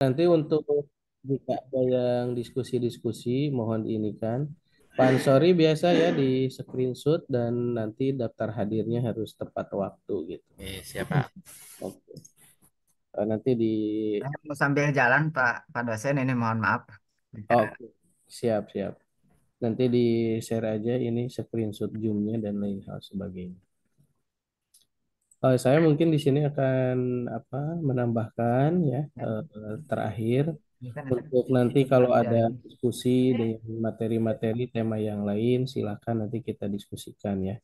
Nanti untuk jika ada yang diskusi-diskusi, mohon ini kan. Pak Ansori biasa ya di screenshot dan nanti daftar hadirnya harus tepat waktu gitu. Siap, Pak. Oke. Nanti di Saya mau sambil jalan Pak dosen ini mohon maaf. oke. Siap, siap. Nanti di share aja ini screenshot Zoom-nya dan lain hal sebagainya. Saya mungkin di sini akan apa menambahkan ya terakhir Ini kan ada untuk nanti kalau ada pelajaran. diskusi dengan materi-materi tema yang lain silakan nanti kita diskusikan ya.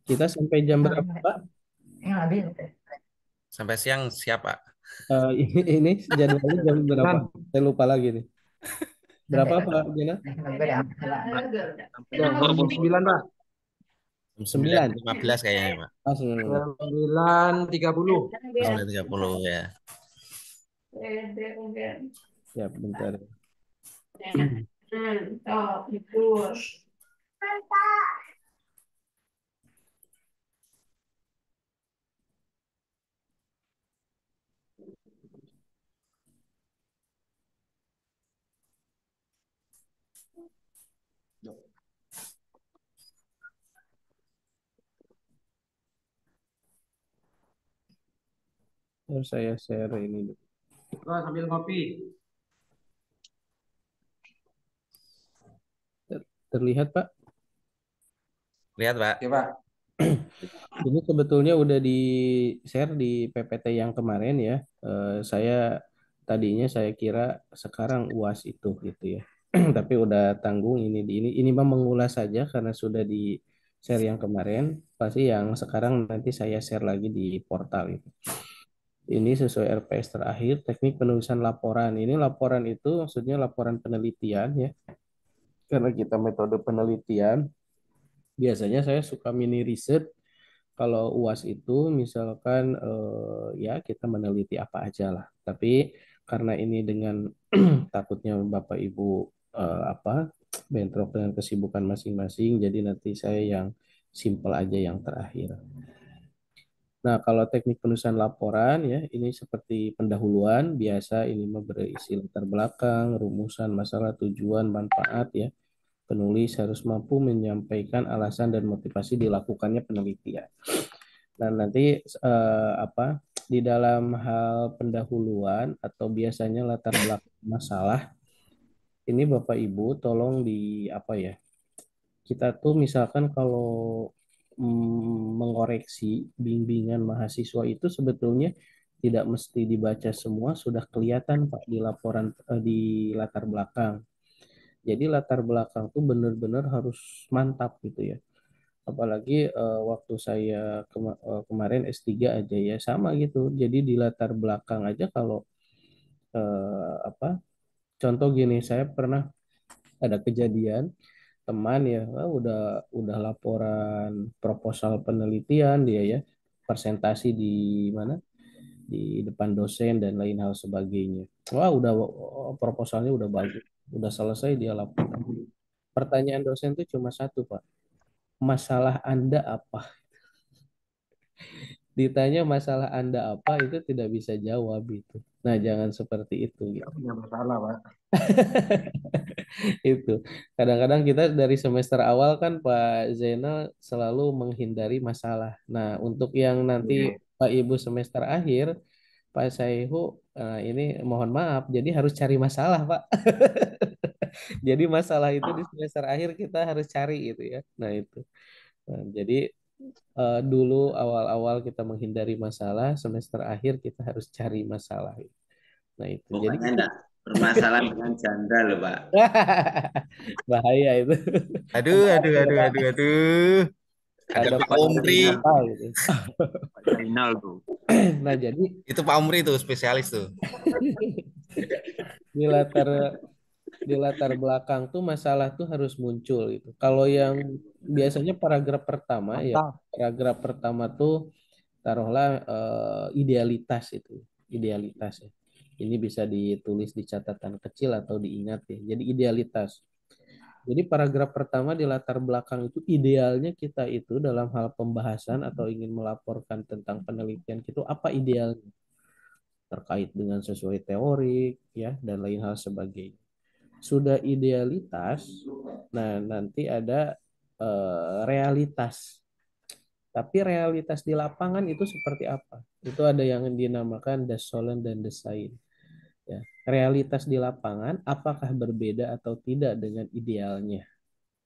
Kita sampai jam berapa Pak? Yang lebih. Sampai siang siap, Pak. Ini jadwalnya jam berapa? Sembilan. Saya lupa lagi nih. Berapa Pak Jena? Jam 9 Pak. Jam 9. 9.15 kayaknya, Pak. Ah, 9. Jam 9.30. 9.30 ya. Ya, bentar. Saya share ini dulu. Pak, sambil ngopi. Terlihat Pak? Lihat, Pak. Oke, Pak. Ini sebetulnya udah di share di PPT yang kemarin ya. Saya tadinya saya kira sekarang UAS itu gitu ya. Tapi udah tanggung ini di ini mah mengulas saja karena sudah di share yang kemarin. Pasti yang sekarang nanti saya share lagi di portal itu. Ini sesuai RPS terakhir teknik penulisan laporan. Ini laporan itu maksudnya laporan penelitian ya. Karena kita metode penelitian, biasanya saya suka mini riset. Kalau UAS itu misalkan ya kita meneliti apa aja lah. Tapi karena ini dengan takutnya Bapak Ibu apa bentrok dengan kesibukan masing-masing, jadi nanti saya yang simple aja yang terakhir. Nah, kalau teknik penulisan laporan ya, ini seperti pendahuluan, biasa ini berisi latar belakang, rumusan, masalah, tujuan, manfaat ya. Penulis harus mampu menyampaikan alasan dan motivasi dilakukannya penelitian. Dan nanti apa di dalam hal pendahuluan atau biasanya latar belakang masalah, ini Bapak Ibu tolong di apa ya? Kita tuh misalkan kalau mengoreksi bimbingan mahasiswa itu sebetulnya tidak mesti dibaca semua sudah kelihatan Pak di laporan di latar belakang. Jadi latar belakang tuh benar-benar harus mantap gitu ya. Apalagi waktu saya kemarin S3 aja ya sama gitu. Jadi di latar belakang aja kalau apa contoh gini saya pernah ada kejadian teman ya udah laporan proposal penelitian dia ya presentasi di mana di depan dosen dan lain hal sebagainya. Wah udah proposalnya udah bagus, udah selesai dia laporkan. Pertanyaan dosen itu cuma satu Pak, masalah Anda apa? Ditanya masalah Anda apa itu tidak bisa jawab itu. Nah, jangan seperti itu Tidak gitu. punya masalah, Pak. Itu. Kadang-kadang kita dari semester awal kan Pak Zainal selalu menghindari masalah. Nah, untuk yang nanti Iya. Pak Ibu semester akhir, Pak Saihu ini mohon maaf, jadi harus cari masalah, Pak. Jadi masalah itu di semester akhir kita harus cari itu ya. Nah, itu. Nah, jadi dulu awal-awal kita menghindari masalah, semester akhir kita harus cari masalah. Nah itu. Jadi Pokoknya enggak bermasalah dengan janda loh, Pak. bahaya itu. Aduh, Ada aduh, aduh, ada aduh, aduh. ada Hadapi Pak pandangan Umri. apa gitu. Pak Zainal tuh. Nah jadi Itu Pak Umri tuh spesialis tuh. di latar di latar belakang tuh masalah tuh harus muncul gitu. Kalau yang biasanya paragraf pertama ya Mantap. paragraf pertama tuh taruhlah idealitas itu idealitas ya. Ini bisa ditulis di catatan kecil atau diingat ya. Jadi idealitas. Jadi paragraf pertama di latar belakang itu idealnya kita itu dalam hal pembahasan atau ingin melaporkan tentang penelitian itu apa idealnya. terkait dengan sesuai teori ya dan lain hal sebagainya. Sudah idealitas, nah nanti ada realitas. Tapi realitas di lapangan itu seperti apa? Itu ada yang dinamakan dasolen dan desain. Ya. Realitas di lapangan apakah berbeda atau tidak dengan idealnya?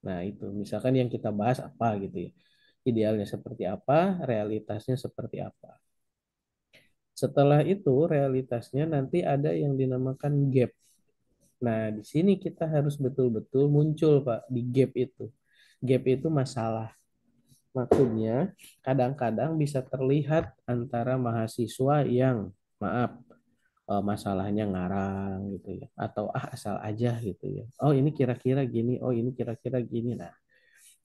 Nah, itu misalkan yang kita bahas apa gitu ya. Idealnya seperti apa, realitasnya seperti apa. Setelah itu realitasnya nanti ada yang dinamakan gap. Nah, di sini kita harus betul-betul muncul Pak di gap itu. Gap itu masalah. Maksudnya kadang-kadang bisa terlihat antara mahasiswa yang maaf masalahnya ngarang gitu ya atau asal aja gitu ya. Oh, ini kira-kira gini, oh ini kira-kira gini. Nah,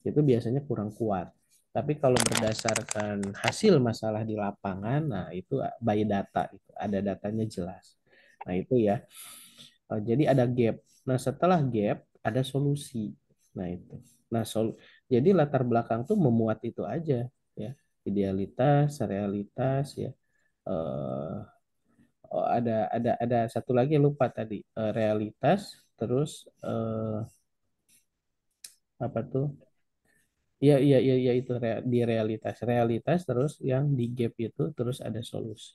itu biasanya kurang kuat. Tapi kalau berdasarkan hasil masalah di lapangan, nah itu by data, itu ada datanya jelas. Nah itu ya. Jadi ada gap. Nah setelah gap ada solusi. Nah itu. Nah jadi latar belakang tuh memuat itu aja ya. Idealitas, realitas ya. Eh, ada satu lagi yang lupa tadi. Realitas, terus apa tuh? Iya, iya, iya, iya itu di realitas. Realitas terus yang di gap itu terus ada solusi.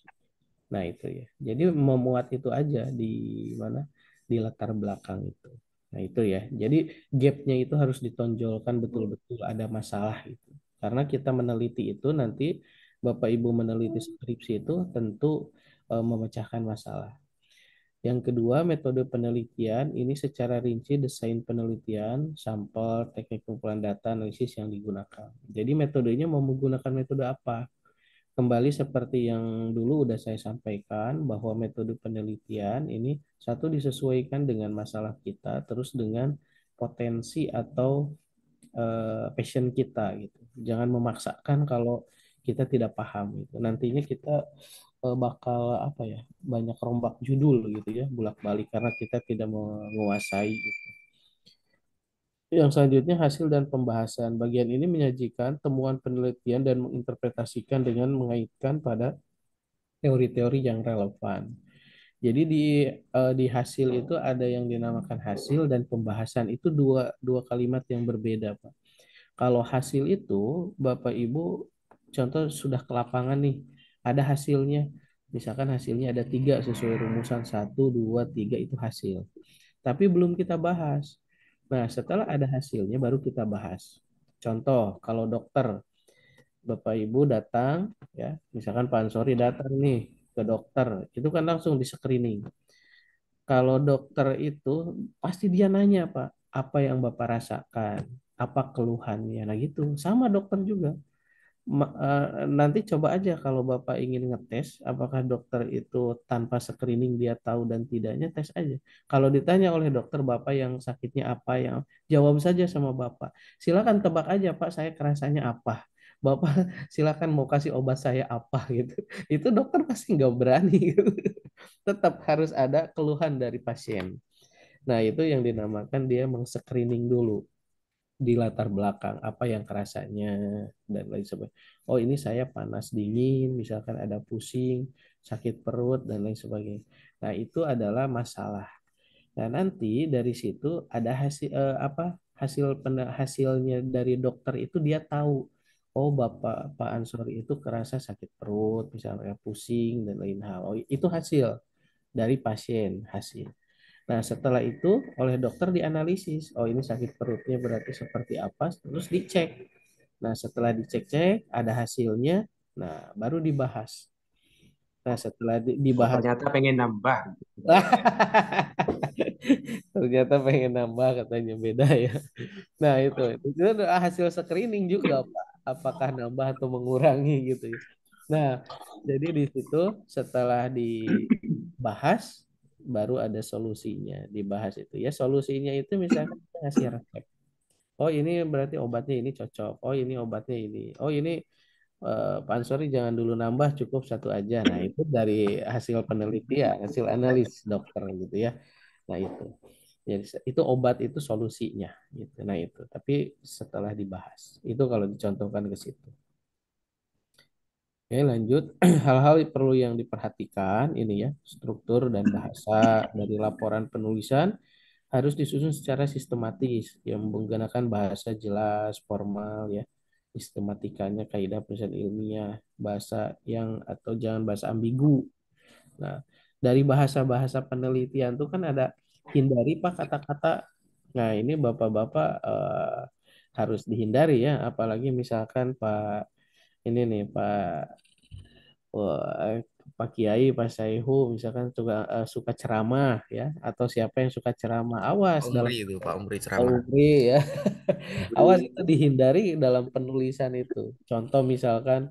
Nah, itu ya. Jadi memuat itu aja di mana? Di latar belakang itu. Nah, itu ya. Jadi gapnya itu harus ditonjolkan betul-betul ada masalah itu. Karena kita meneliti itu nanti Bapak Ibu meneliti skripsi itu tentu memecahkan masalah. Yang kedua, metode penelitian ini secara rinci desain penelitian, sampel, teknik pengumpulan data, analisis yang digunakan. Jadi metodenya mau menggunakan metode apa? Kembali seperti yang dulu udah saya sampaikan bahwa metode penelitian ini satu disesuaikan dengan masalah kita, terus dengan potensi atau passion kita gitu. Jangan memaksakan kalau kita tidak paham gitu. Nantinya kita bakal apa ya banyak rombak judul gitu ya bolak-balik karena kita tidak menguasai gitu. Yang selanjutnya hasil dan pembahasan. Bagian ini menyajikan temuan penelitian dan menginterpretasikan dengan mengaitkan pada teori-teori yang relevan. Jadi di hasil itu ada yang dinamakan hasil dan pembahasan itu dua kalimat yang berbeda, Pak. Kalau hasil itu Bapak Ibu contoh sudah ke lapangan nih, ada hasilnya. Misalkan hasilnya ada tiga sesuai rumusan satu, dua, tiga itu hasil. Tapi belum kita bahas. Nah, setelah ada hasilnya baru kita bahas. Contoh, kalau dokter, Bapak Ibu datang, ya, misalkan Pak Ansori datang nih ke dokter, itu kan langsung di screening. Kalau dokter itu pasti dia nanya, Pak, apa yang Bapak rasakan, apa keluhannya. Nah gitu, sama dokter juga. Nanti coba aja kalau Bapak ingin ngetes, apakah dokter itu tanpa screening dia tahu dan tidaknya, tes aja. Kalau ditanya oleh dokter Bapak yang sakitnya apa, yang jawab saja sama Bapak. Silakan tebak aja Pak, saya kerasanya apa. Bapak silakan mau kasih obat saya apa gitu. Itu dokter pasti nggak berani gitu. Tetap harus ada keluhan dari pasien. Nah, itu yang dinamakan dia meng-screening dulu di latar belakang apa yang kerasanya dan lain sebagainya. Oh, ini saya panas dingin, misalkan ada pusing, sakit perut dan lain sebagainya. Nah, itu adalah masalah. Nah, nanti dari situ ada hasil apa? Hasilnya dari dokter itu dia tahu. Oh, Pak Ansori itu kerasa sakit perut, misalnya pusing dan lain hal. Oh, itu hasil dari pasien hasil. Nah, setelah itu oleh dokter dianalisis. Oh, ini sakit perutnya berarti seperti apa? Terus dicek. Nah, setelah dicek-cek, ada hasilnya. Nah, baru dibahas. Nah, setelah Oh, dibahas. ternyata pengen nambah. Ternyata pengen nambah katanya beda ya. Nah, itu adalah hasil screening juga, Pak. Apakah nambah atau mengurangi gitu ya. Nah, jadi di situ setelah dibahas baru ada solusinya. Dibahas itu ya solusinya itu misalkan kita ngasih resep. Oh, ini berarti obatnya ini cocok. Oh, ini obatnya ini. Oh, ini Pak Ansori jangan dulu nambah, cukup satu aja. Nah, itu dari hasil penelitian, hasil analis dokter gitu ya. Nah, itu. Jadi itu obat itu solusinya gitu. Nah, itu. Tapi setelah dibahas. Itu kalau dicontohkan ke situ. Oke, lanjut. Hal-hal perlu yang diperhatikan ini ya, struktur dan bahasa dari laporan penulisan harus disusun secara sistematis yang menggunakan bahasa jelas, formal ya. Sistematikanya kaidah penulisan ilmiah, bahasa yang atau jangan bahasa ambigu. Nah, dari bahasa-bahasa penelitian tuh kan ada hindari Pak kata-kata. Nah, ini Bapak-bapak harus dihindari ya, apalagi misalkan Pak ini nih Wah, Pak Kiai, Pak Saihu, misalkan suka ceramah ya, atau siapa yang suka ceramah, Pak awas dalam Umri itu, Pak Umri Pak ceramah. Ubri ya, awas itu dihindari dalam penulisan itu. Contoh misalkan,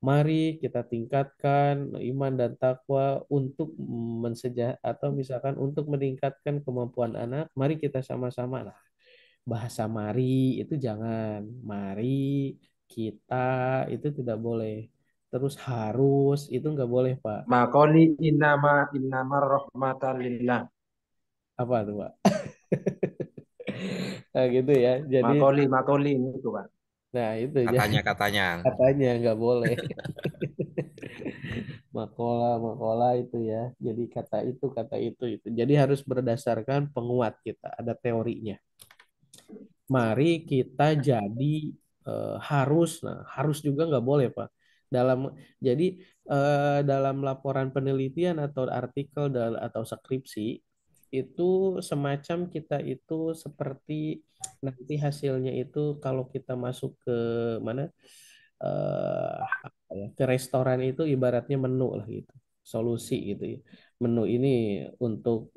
mari kita tingkatkan iman dan takwa untuk atau misalkan untuk meningkatkan kemampuan anak, mari kita sama-sama. Nah, bahasa mari itu jangan, mari kita itu tidak boleh, terus harus itu nggak boleh Pak. Makoli innama rahmatan lillah. Apa tuh Pak? Nah gitu ya, jadi Makoli itu Pak. nah itu jadi Katanya-katanya. katanya nggak boleh. Makola makola itu ya, jadi kata itu jadi harus berdasarkan penguat kita, ada teorinya. Mari kita jadi harus, nah harus juga nggak boleh Pak. Dalam jadi dalam laporan penelitian atau artikel atau skripsi itu semacam kita itu seperti nanti hasilnya itu kalau kita masuk ke mana apa ya, ke restoran itu ibaratnya menu lah gitu, solusi gitu ya. Menu ini untuk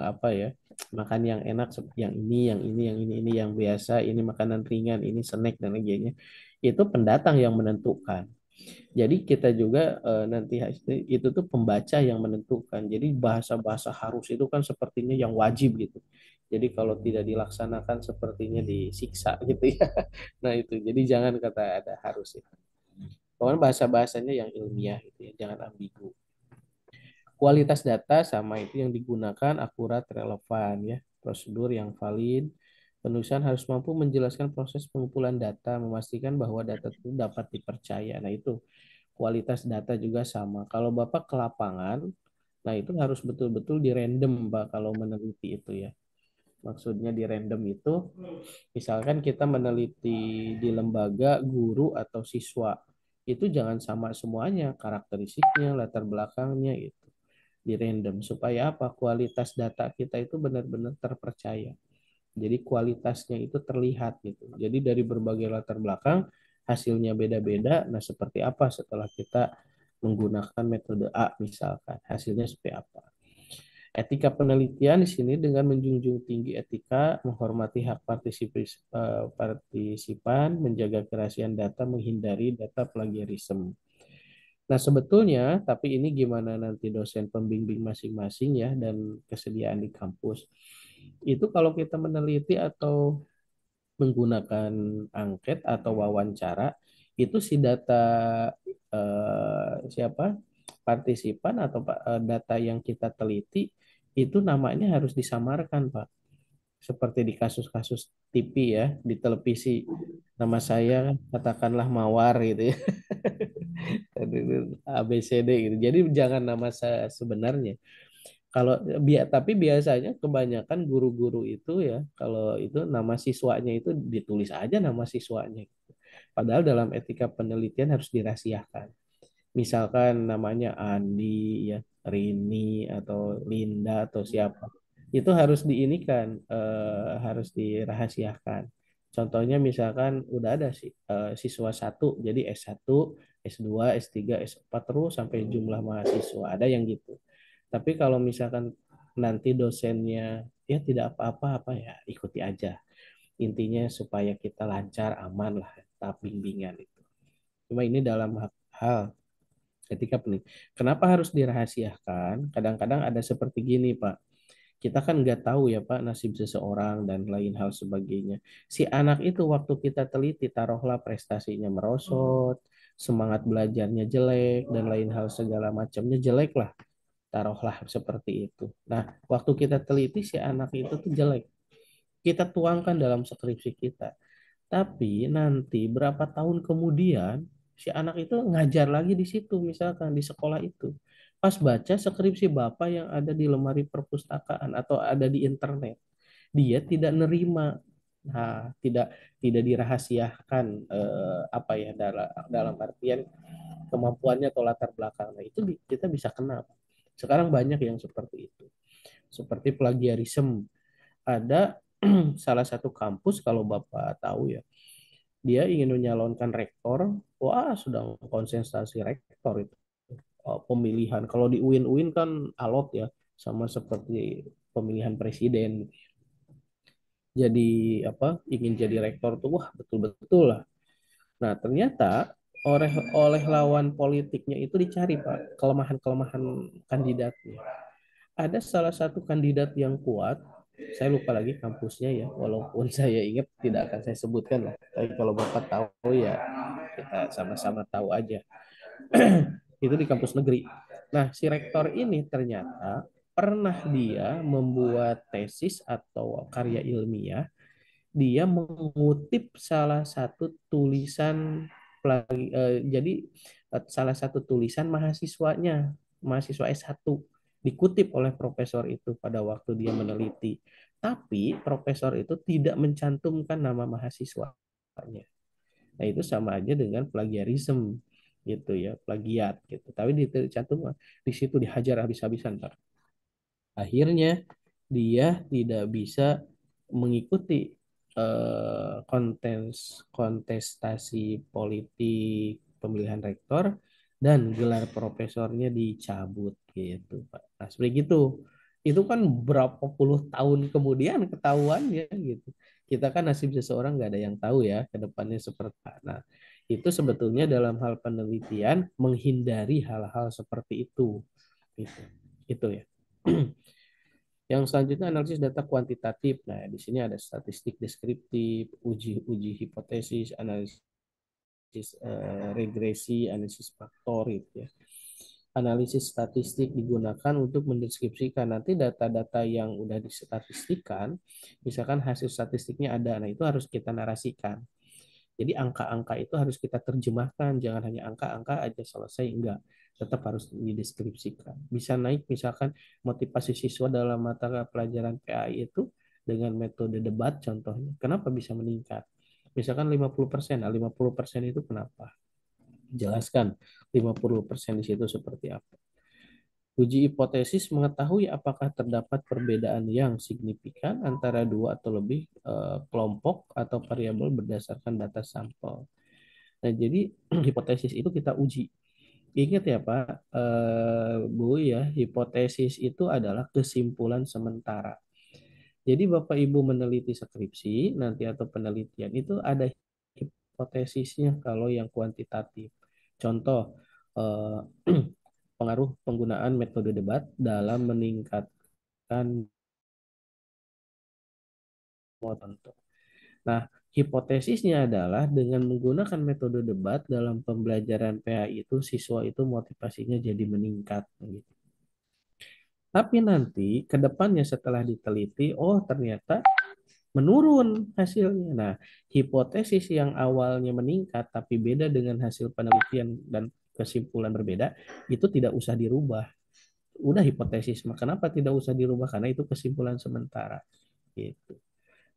apa ya, makan yang enak yang ini, ini yang biasa, ini makanan ringan, ini snack dan lain-lainnya. Itu pendatang yang menentukan. Jadi kita juga nanti itu tuh pembaca yang menentukan. Jadi bahasa-bahasa harus itu kan sepertinya yang wajib gitu. Jadi kalau tidak dilaksanakan sepertinya disiksa gitu ya. Nah itu. Jadi jangan kata ada harus ya. Pokoknya bahasa-bahasanya yang ilmiah gitu ya, jangan ambigu. Kualitas data sama itu yang digunakan akurat, relevan ya, prosedur yang valid. Penulisan harus mampu menjelaskan proses pengumpulan data, memastikan bahwa data itu dapat dipercaya. Nah, itu kualitas data juga sama. Kalau Bapak ke lapangan, nah itu harus betul-betul di random, Pak, kalau meneliti itu ya. Maksudnya di random itu, misalkan kita meneliti di lembaga guru atau siswa, itu jangan sama semuanya, karakteristiknya, latar belakangnya itu di random supaya apa? Kualitas data kita itu benar-benar terpercaya. Jadi kualitasnya itu terlihat gitu. Jadi dari berbagai latar belakang hasilnya beda-beda. Nah, seperti apa setelah kita menggunakan metode A misalkan, hasilnya seperti apa? Etika penelitian di sini dengan menjunjung tinggi etika, menghormati hak partisipan, menjaga kerahasiaan data, menghindari data plagiarisme. Nah, sebetulnya, tapi ini gimana nanti dosen pembimbing masing-masing ya dan kesediaan di kampus. Itu kalau kita meneliti atau menggunakan angket atau wawancara, itu si data siapa? Partisipan atau data yang kita teliti itu namanya harus disamarkan, Pak. Seperti di kasus-kasus TV ya, di televisi. Nama saya katakanlah Mawar gitu ya. ABCD gitu. Jadi jangan nama saya sebenarnya. Kalau tapi biasanya kebanyakan guru-guru itu ya, kalau itu nama siswanya itu ditulis aja nama siswanya. Padahal dalam etika penelitian harus dirahasiakan. Misalkan namanya Andi ya, Rini atau Linda atau siapa. Itu harus diinikan, harus dirahasiakan. Contohnya misalkan udah ada siswa satu, jadi S1, S2, S3, S4 terus sampai jumlah mahasiswa. Ada yang gitu. Tapi kalau misalkan nanti dosennya ya tidak apa-apa apa ya ikuti aja. Intinya supaya kita lancar, aman lah tahap bimbingan itu. Cuma ini dalam hal ketika pening. Kenapa harus dirahasiakan? Kadang-kadang ada seperti gini, Pak. Kita kan nggak tahu ya, Pak, nasib seseorang dan lain hal sebagainya. Si anak itu waktu kita teliti, taruhlah prestasinya merosot, semangat belajarnya jelek, dan lain hal segala macamnya jelek lah. Taruhlah seperti itu. Nah, waktu kita teliti si anak itu tuh jelek. Kita tuangkan dalam skripsi kita. Tapi nanti berapa tahun kemudian si anak itu ngajar lagi di situ, misalkan di sekolah itu. Pas baca skripsi bapak yang ada di lemari perpustakaan atau ada di internet, dia tidak nerima. Nah, tidak dirahasiakan apa ya dalam dalam artian kemampuannya atau latar belakang. Nah, itu kita bisa kena. Sekarang banyak yang seperti itu. Seperti plagiarisme. Ada salah satu kampus kalau Bapak tahu ya, dia ingin menyalonkan rektor, wah sudah konsentrasi rektor itu. Pemilihan kalau di UIN kan alot ya, sama seperti pemilihan presiden. Jadi apa ingin jadi rektor tuh wah betul-betul lah. Nah, ternyata oleh lawan politiknya itu dicari Pak kelemahan-kelemahan kandidatnya. Ada salah satu kandidat yang kuat, saya lupa lagi kampusnya ya, walaupun saya ingat tidak akan saya sebutkan lah. Tapi kalau Bapak tahu ya kita sama-sama tahu aja. Itu di kampus negeri. Nah, si rektor ini ternyata pernah dia membuat tesis atau karya ilmiah, dia mengutip salah satu tulisan jadi salah satu tulisan mahasiswa S1 dikutip oleh profesor itu pada waktu dia meneliti. Tapi profesor itu tidak mencantumkan nama mahasiswanya. Nah, itu sama aja dengan plagiarisme gitu ya, plagiat gitu. Tapi dicantum di situ dihajar habis-habisan, Pak. Akhirnya dia tidak bisa mengikuti kontestasi politik pemilihan rektor dan gelar profesornya dicabut gitu Pak. Nah, seperti itu. Itu kan berapa puluh tahun kemudian ketahuannya gitu. Kita kan nasib seseorang nggak ada yang tahu ya ke depannya seperti apa. Nah, itu sebetulnya dalam hal penelitian menghindari hal-hal seperti itu. Gitu. Itu ya. Yang selanjutnya analisis data kuantitatif. Nah, di sini ada statistik deskriptif, uji hipotesis, analisis regresi, analisis faktor gitu ya. Analisis statistik digunakan untuk mendeskripsikan nanti data-data yang udah disestatistikan, misalkan hasil statistiknya ada, nah itu harus kita narasikan. Jadi angka-angka itu harus kita terjemahkan, jangan hanya angka-angka aja selesai, enggak. Tetap harus dideskripsikan. Bisa naik misalkan motivasi siswa dalam mata pelajaran PAI itu dengan metode debat contohnya. Kenapa bisa meningkat? Misalkan 50%, nah 50% itu kenapa? Jelaskan 50% di situ seperti apa. Uji hipotesis mengetahui apakah terdapat perbedaan yang signifikan antara dua atau lebih kelompok atau variabel berdasarkan data sampel. Nah, jadi hipotesis itu kita uji. Ingat ya Pak, Bu ya, hipotesis itu adalah kesimpulan sementara. Jadi Bapak Ibu meneliti skripsi nanti atau penelitian itu ada hipotesisnya kalau yang kuantitatif. Contoh, eh, pengaruh penggunaan metode debat dalam meningkatkan motor. Nah, hipotesisnya adalah dengan menggunakan metode debat dalam pembelajaran PAI itu siswa itu motivasinya jadi meningkat gitu. Tapi nanti ke depannya setelah diteliti, oh ternyata menurun hasilnya. Nah, hipotesis yang awalnya meningkat tapi beda dengan hasil penelitian dan kesimpulan berbeda, itu tidak usah dirubah. Udah hipotesis, kenapa tidak usah dirubah? Karena itu kesimpulan sementara. Gitu.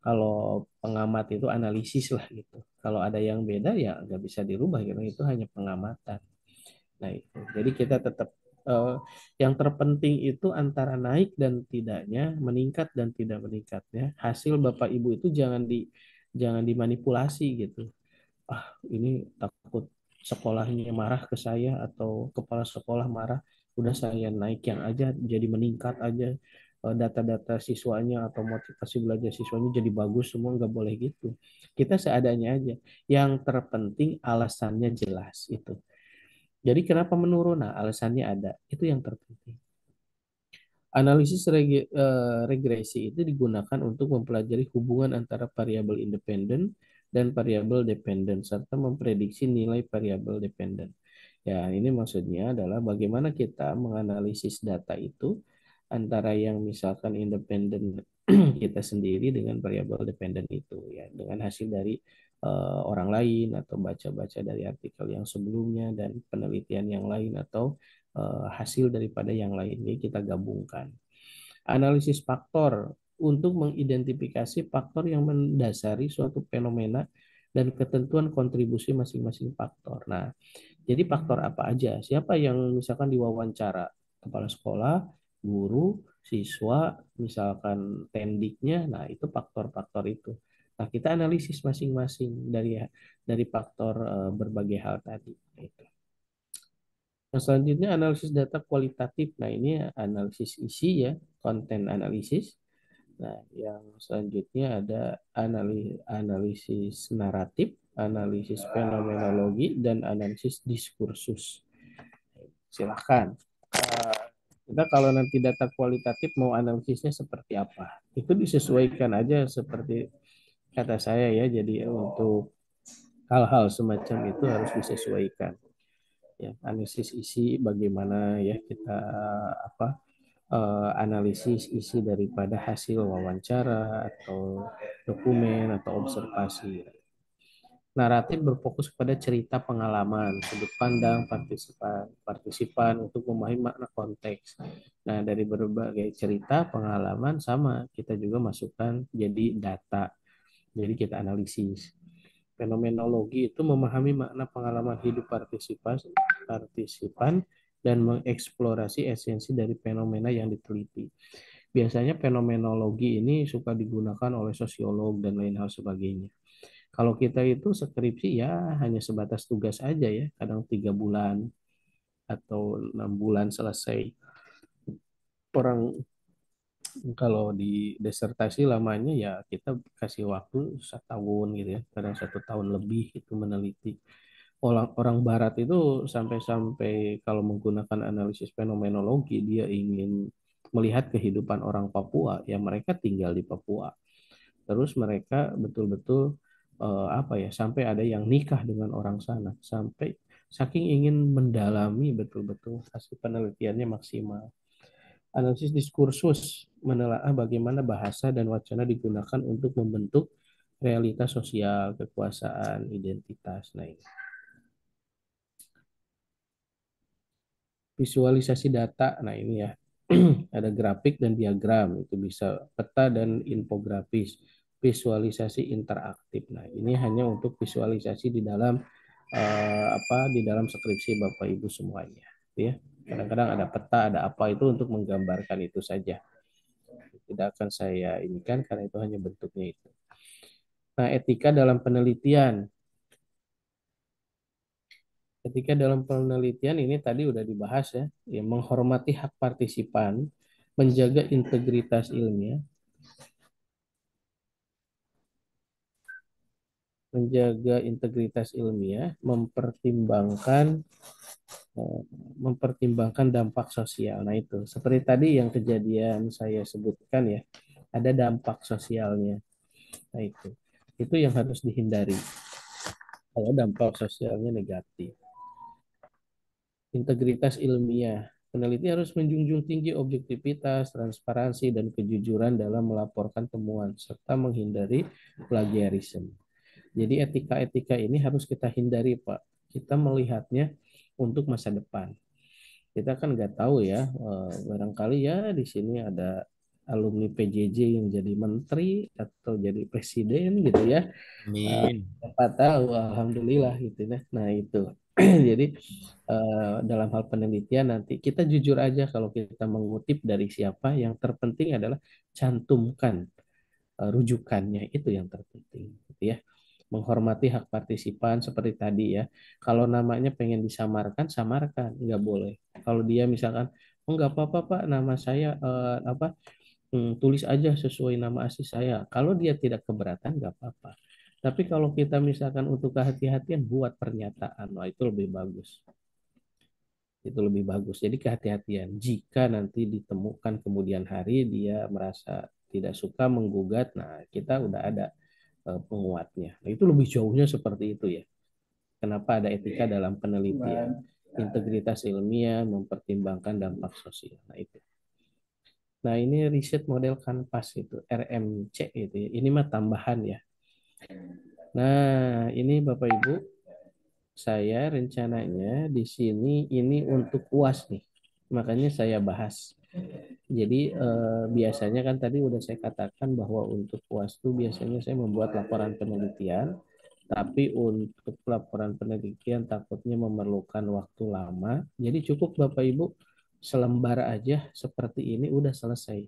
Kalau pengamat itu analisis lah gitu. Kalau ada yang beda ya nggak bisa dirubah gitu. Itu hanya pengamatan. Nah itu. Jadi kita tetap yang terpenting itu antara naik dan tidaknya, meningkat dan tidak meningkatnya. Hasil Bapak Ibu itu jangan dimanipulasi gitu. Ah, ini takut sekolahnya marah ke saya atau kepala sekolah marah, udah saya naik yang aja jadi meningkat aja data-data siswanya atau motivasi belajar siswanya jadi bagus semua, nggak boleh gitu. Kita seadanya aja. Yang terpenting alasannya jelas itu. Jadi kenapa menurun? Nah, alasannya ada. Itu yang terpenting. Analisis regresi itu digunakan untuk mempelajari hubungan antara variabel independen dan variabel dependen serta memprediksi nilai variabel dependen. Ya, ini maksudnya adalah bagaimana kita menganalisis data itu antara yang misalkan independen kita sendiri dengan variabel dependen itu ya, dengan hasil dari orang lain atau baca-baca dari artikel yang sebelumnya dan penelitian yang lain atau hasil daripada yang lain. Jadi kita gabungkan. Analisis faktor untuk mengidentifikasi faktor yang mendasari suatu fenomena dan ketentuan kontribusi masing-masing faktor. Nah, jadi faktor apa aja? Siapa yang misalkan diwawancara? Kepala sekolah, guru, siswa, misalkan tendiknya. Nah, itu faktor-faktor itu. Nah, kita analisis masing-masing dari faktor berbagai hal tadi. Itu. Nah, selanjutnya analisis data kualitatif. Nah, ini analisis isi ya, konten analisis. Nah, yang selanjutnya ada analisis naratif, analisis fenomenologi, dan analisis diskursus. Silahkan. Eh, Kita kalau nanti data kualitatif mau analisisnya seperti apa? Itu disesuaikan aja seperti kata saya ya. Jadi untuk hal-hal semacam itu harus disesuaikan. Ya, analisis isi bagaimana ya kita apa analisis isi daripada hasil wawancara atau dokumen atau observasi. Naratif berfokus pada cerita pengalaman, sudut pandang partisipan untuk memahami makna konteks. Nah, dari berbagai cerita pengalaman sama kita juga masukkan jadi data. Jadi kita analisis. Fenomenologi itu memahami makna pengalaman hidup partisipan dan mengeksplorasi esensi dari fenomena yang diteliti. Biasanya fenomenologi ini suka digunakan oleh sosiolog dan lain hal sebagainya. Kalau kita itu skripsi ya hanya sebatas tugas aja ya, kadang 3 bulan atau 6 bulan selesai. Orang kalau di disertasi lamanya ya kita kasih waktu 1 tahun gitu ya, kadang 1 tahun lebih itu meneliti. Orang Barat itu sampai-sampai kalau menggunakan analisis fenomenologi dia ingin melihat kehidupan orang Papua, ya mereka tinggal di Papua. Terus mereka betul-betul apa ya sampai ada yang nikah dengan orang sana, sampai saking ingin mendalami betul-betul hasil penelitiannya maksimal. Analisis diskursus menelaah bagaimana bahasa dan wacana digunakan untuk membentuk realitas sosial, kekuasaan, identitas. Nah, ini. Visualisasi data. Nah, ini ya. Ada grafik dan diagram, itu bisa peta dan infografis. Visualisasi interaktif. Nah, ini hanya untuk visualisasi di dalam di dalam skripsi Bapak Ibu semuanya, ya. Kadang-kadang ada peta, ada apa itu untuk menggambarkan itu saja. Tidak akan saya ini kan karena itu hanya bentuknya itu. Nah, etika dalam penelitian. Ketika dalam penelitian ini tadi udah dibahas ya, ya menghormati hak partisipan, menjaga integritas ilmiah, mempertimbangkan dampak sosial. Nah itu seperti tadi yang kejadian saya sebutkan ya, ada dampak sosialnya. Nah itu yang harus dihindari kalau dampak sosialnya negatif. Integritas ilmiah. Peneliti harus menjunjung tinggi objektivitas, transparansi, dan kejujuran dalam melaporkan temuan, serta menghindari plagiarisme. Jadi etika-etika ini harus kita hindari, Pak. Kita melihatnya untuk masa depan. Kita kan nggak tahu ya, barangkali ya di sini ada alumni PJJ yang jadi menteri atau jadi presiden gitu ya. Amin. Siapa tahu, alhamdulillah gitu ya. Nah itu. Jadi dalam hal penelitian nanti kita jujur aja kalau kita mengutip dari siapa, yang terpenting adalah cantumkan rujukannya, itu yang terpenting gitu ya. Menghormati hak partisipan seperti tadi ya. Kalau namanya pengen disamarkan, samarkan, nggak boleh. Kalau dia misalkan, oh nggak apa-apa Pak, nama saya tulis aja sesuai nama asli saya. Kalau dia tidak keberatan, nggak apa-apa. Tapi kalau kita misalkan untuk kehati-hatian buat pernyataan, wah itu lebih bagus. Itu lebih bagus. Jadi kehati-hatian. Jika nanti ditemukan kemudian hari dia merasa tidak suka menggugat, nah kita udah ada penguatnya. Nah, itu lebih jauhnya seperti itu ya. Kenapa ada etika dalam penelitian? Integritas ilmiah, mempertimbangkan dampak sosial. Nah itu. Nah ini riset model kanvas itu, RMC itu ya. Ini mah tambahan ya. Nah, ini Bapak Ibu, saya rencananya di sini ini untuk UAS nih. Makanya saya bahas. Jadi biasanya kan tadi udah saya katakan bahwa untuk UAS itu biasanya saya membuat laporan penelitian, tapi untuk laporan penelitian takutnya memerlukan waktu lama. Jadi cukup Bapak Ibu selembar aja seperti ini udah selesai.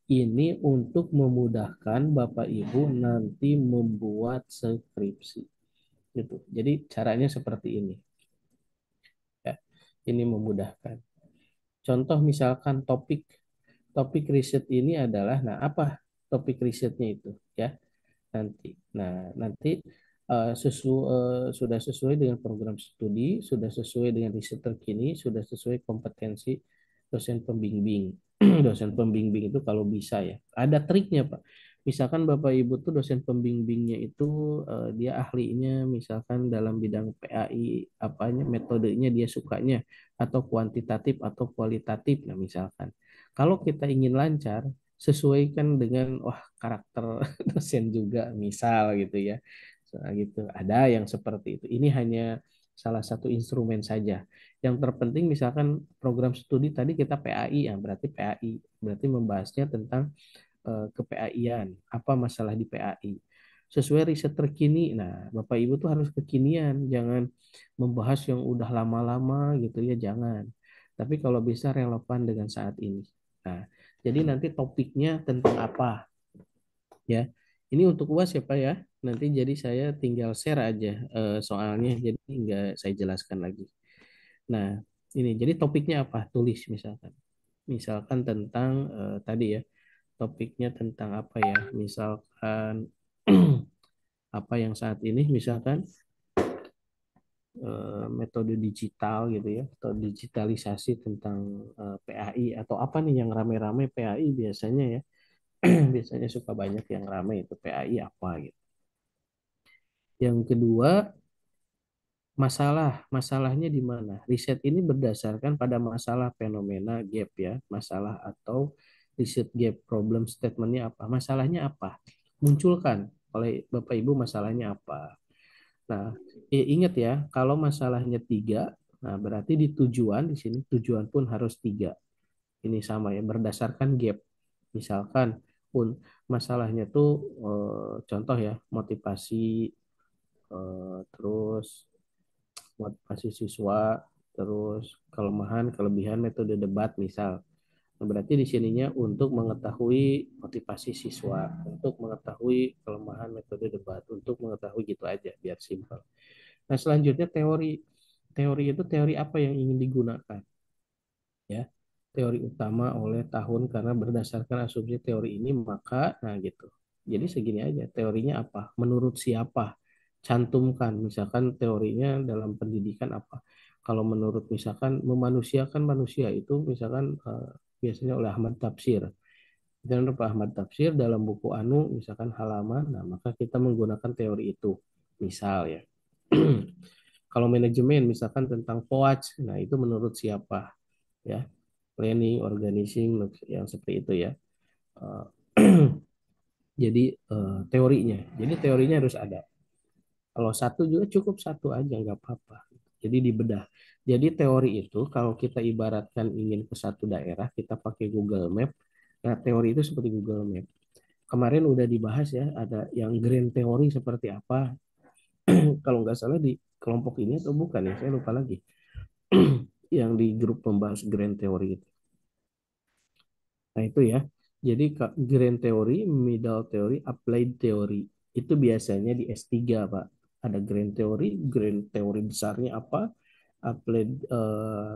Ini untuk memudahkan Bapak Ibu nanti membuat skripsi gitu. Jadi caranya seperti ini ya. Ini memudahkan. Contoh misalkan topik topik riset ini adalah nah apa topik risetnya itu ya nanti. Nah, nanti sudah sesuai dengan program studi, sudah sesuai dengan riset terkini, sudah sesuai kompetensi dosen pembimbing. Dosen pembimbing itu kalau bisa ya. Ada triknya, Pak. Misalkan Bapak Ibu tuh dosen pembimbingnya itu dia ahlinya misalkan dalam bidang PAI apanya metodenya dia sukanya atau kuantitatif atau kualitatif. Nah, misalkan kalau kita ingin lancar sesuaikan dengan wah karakter dosen juga misal gitu ya. Gitu ada yang seperti itu ini hanya salah satu instrumen saja yang terpenting misalkan program studi tadi kita PAI ya berarti membahasnya tentang ke-PAI-an apa masalah di PAI sesuai riset terkini. Nah Bapak Ibu tuh harus kekinian jangan membahas yang udah lama-lama gitu ya jangan tapi kalau bisa relevan dengan saat ini. Nah jadi nanti topiknya tentang apa ya. Ini untuk UAS ya Pak ya. Nanti jadi saya tinggal share aja soalnya jadi nggak saya jelaskan lagi. Nah, ini jadi topiknya apa? Tulis misalkan. Misalkan tentang tadi ya, topiknya tentang apa ya? Misalkan apa yang saat ini misalkan metode digital gitu ya, atau digitalisasi tentang PAI atau apa nih yang rame-rame PAI biasanya ya. Biasanya suka banyak yang rame itu PAI apa gitu. Yang kedua, masalahnya di mana? Riset ini berdasarkan pada masalah fenomena gap ya, masalah atau riset gap problem statementnya apa? Masalahnya apa? Munculkan oleh Bapak Ibu masalahnya apa? Nah, ingat ya, kalau masalahnya tiga, nah berarti di tujuan di sini tujuan pun harus tiga. Ini sama ya, berdasarkan gap. Misalkan pun masalahnya tuh contoh ya motivasi terus motivasi siswa, terus kelemahan, kelebihan metode debat misal. Nah, berarti di sininya untuk mengetahui motivasi siswa, untuk mengetahui kelemahan metode debat, untuk mengetahui gitu aja biar simpel. Nah, selanjutnya teori. Teori itu teori apa yang ingin digunakan? Ya. Teori utama oleh tahun karena berdasarkan asumsi teori ini maka nah gitu. Jadi segini aja, teorinya apa? Menurut siapa? Cantumkan misalkan teorinya dalam pendidikan apa. Kalau menurut misalkan memanusiakan manusia itu misalkan biasanya oleh Ahmad Tafsir. Dan Pak Ahmad Tafsir dalam buku Anu misalkan halaman, nah maka kita menggunakan teori itu. Misal ya. Kalau manajemen misalkan tentang POAC, nah itu menurut siapa? Ya, planning, organizing, yang seperti itu ya. Eh, jadi teorinya, jadi teorinya harus ada. Kalau satu juga cukup satu aja nggak apa-apa. Jadi dibedah. Jadi teori itu kalau kita ibaratkan ingin ke satu daerah, kita pakai Google Map. Nah, teori itu seperti Google Map. Kemarin udah dibahas ya, ada yang grand teori seperti apa. Kalau nggak salah di kelompok ini atau bukan ya, saya lupa lagi. Yang di grup membahas grand teori itu. Nah, itu ya. Jadi grand theory, middle theory, applied theory. Itu biasanya di S3, Pak. Ada grand theory besarnya apa? Applied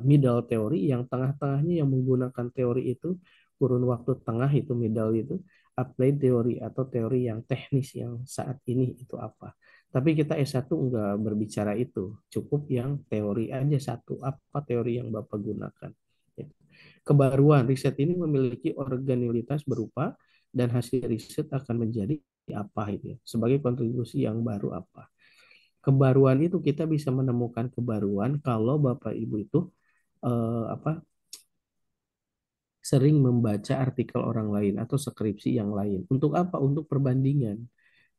middle theory yang tengah-tengahnya yang menggunakan teori itu kurun waktu tengah itu middle itu applied theory atau teori yang teknis yang saat ini itu apa. Tapi kita S1 enggak berbicara itu, cukup yang teori aja satu. Apa teori yang Bapak gunakan? Kebaruan riset ini memiliki organelitas berupa dan hasil riset akan menjadi apa itu ya, sebagai kontribusi yang baru apa. Kebaruan itu kita bisa menemukan kebaruan kalau Bapak Ibu itu apa sering membaca artikel orang lain atau skripsi yang lain. Untuk apa? Untuk perbandingan.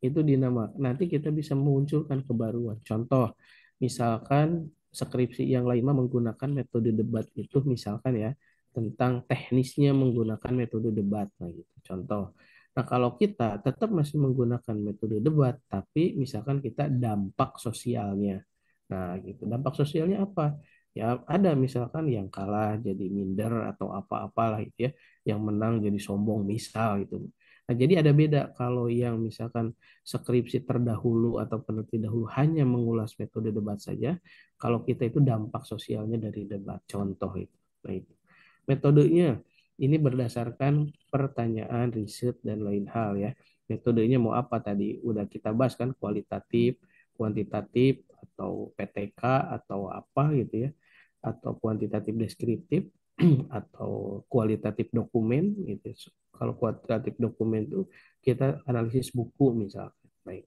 itu dinamakan. Nanti kita bisa memunculkan kebaruan. Contoh, misalkan skripsi yang lain mah menggunakan metode debat itu misalkan ya tentang teknisnya menggunakan metode debat. Nah, gitu. Contoh. Nah, kalau kita tetap masih menggunakan metode debat, tapi misalkan kita dampak sosialnya. Nah, gitu. Dampak sosialnya apa? Ya, ada misalkan yang kalah jadi minder atau apa-apalah gitu ya, yang menang jadi sombong misal gitu. Nah, jadi ada beda kalau yang misalkan skripsi terdahulu atau peneliti dahulu hanya mengulas metode debat saja, kalau kita itu dampak sosialnya dari debat. Contoh itu. Nah, itu. Metodenya ini berdasarkan pertanyaan, riset, dan lain hal ya. Metodenya mau apa tadi? Udah kita bahas kan kualitatif, kuantitatif, atau PTK, atau apa gitu ya. Atau kuantitatif deskriptif, atau kualitatif dokumen gitu. Kalau kualitatif dokumen itu kita analisis buku misalkan. Baik.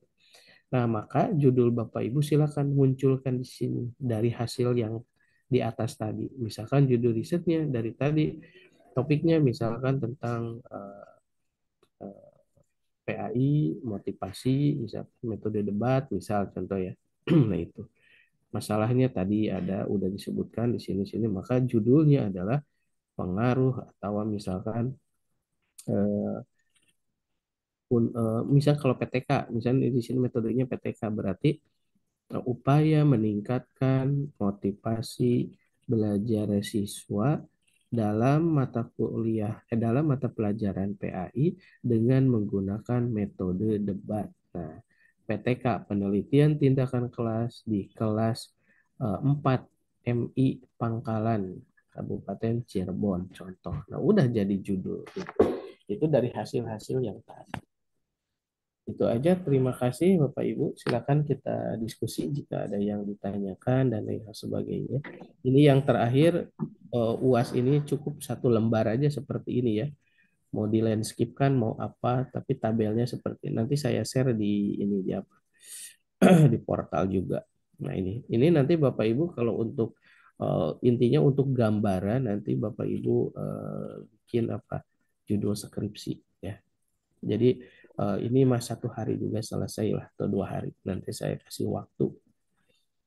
Nah, maka judul Bapak Ibu silakan munculkan di sini dari hasil yang di atas tadi. Misalkan judul risetnya dari tadi topiknya misalkan tentang PAI, motivasi, misal metode debat, misal contoh ya. Nah, itu. Masalahnya tadi ada udah disebutkan di sini-sini, maka judulnya adalah pengaruh atau misalkan eh, misal kalau PTK, misalnya di sini metodenya PTK berarti upaya meningkatkan motivasi belajar siswa dalam mata kuliah dalam mata pelajaran PAI dengan menggunakan metode debat. Nah, PTK penelitian tindakan kelas di kelas 4 MI Pangkalan Kabupaten Cirebon contoh. Nah, udah jadi judul. Itu dari hasil-hasil yang tadi. Itu aja. Terima kasih Bapak Ibu. Silakan kita diskusi jika ada yang ditanyakan dan lain sebagainya. Ini yang terakhir UAS ini cukup satu lembar aja seperti ini ya. Mau di landscape kan mau apa, tapi tabelnya seperti nanti saya share di ini di apa di portal juga. Nah, ini nanti Bapak Ibu kalau untuk intinya untuk gambaran nanti Bapak Ibu bikin apa judul skripsi ya. Jadi ini mas 1 hari juga selesai lah atau 2 hari. Nanti saya kasih waktu.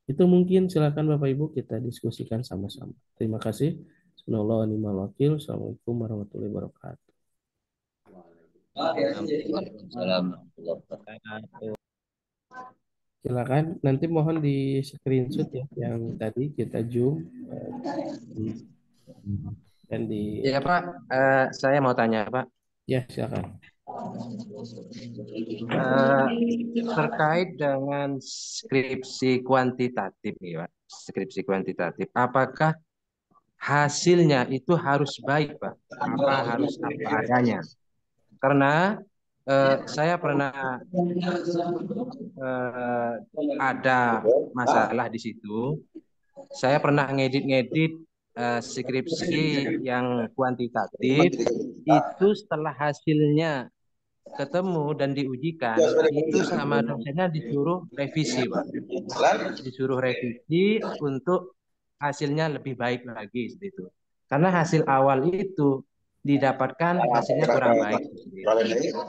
Itu mungkin silakan Bapak Ibu kita diskusikan sama-sama. Terima kasih. Bismillahirrahmanirrahim. Assalamualaikum warahmatullahi wabarakatuh. Waalaikumsalam warahmatullahi wabarakatuh. Silakan. Nanti mohon di screenshot ya yang tadi kita zoom dan di Ya Pak, saya mau tanya Pak, ya silakan. Eh, terkait dengan skripsi kuantitatif nih Pak, skripsi kuantitatif, apakah hasilnya itu harus baik Pak? Apa harus apa adanya? Karena saya pernah eh, ada masalah di situ. Saya pernah ngedit-ngedit skripsi yang kuantitatif itu setelah hasilnya ketemu dan diujikan itu sama dosennya disuruh revisi Pak, disuruh revisi untuk hasilnya lebih baik lagi seperti itu, karena hasil awal itu didapatkan hasilnya kurang baik seperti itu.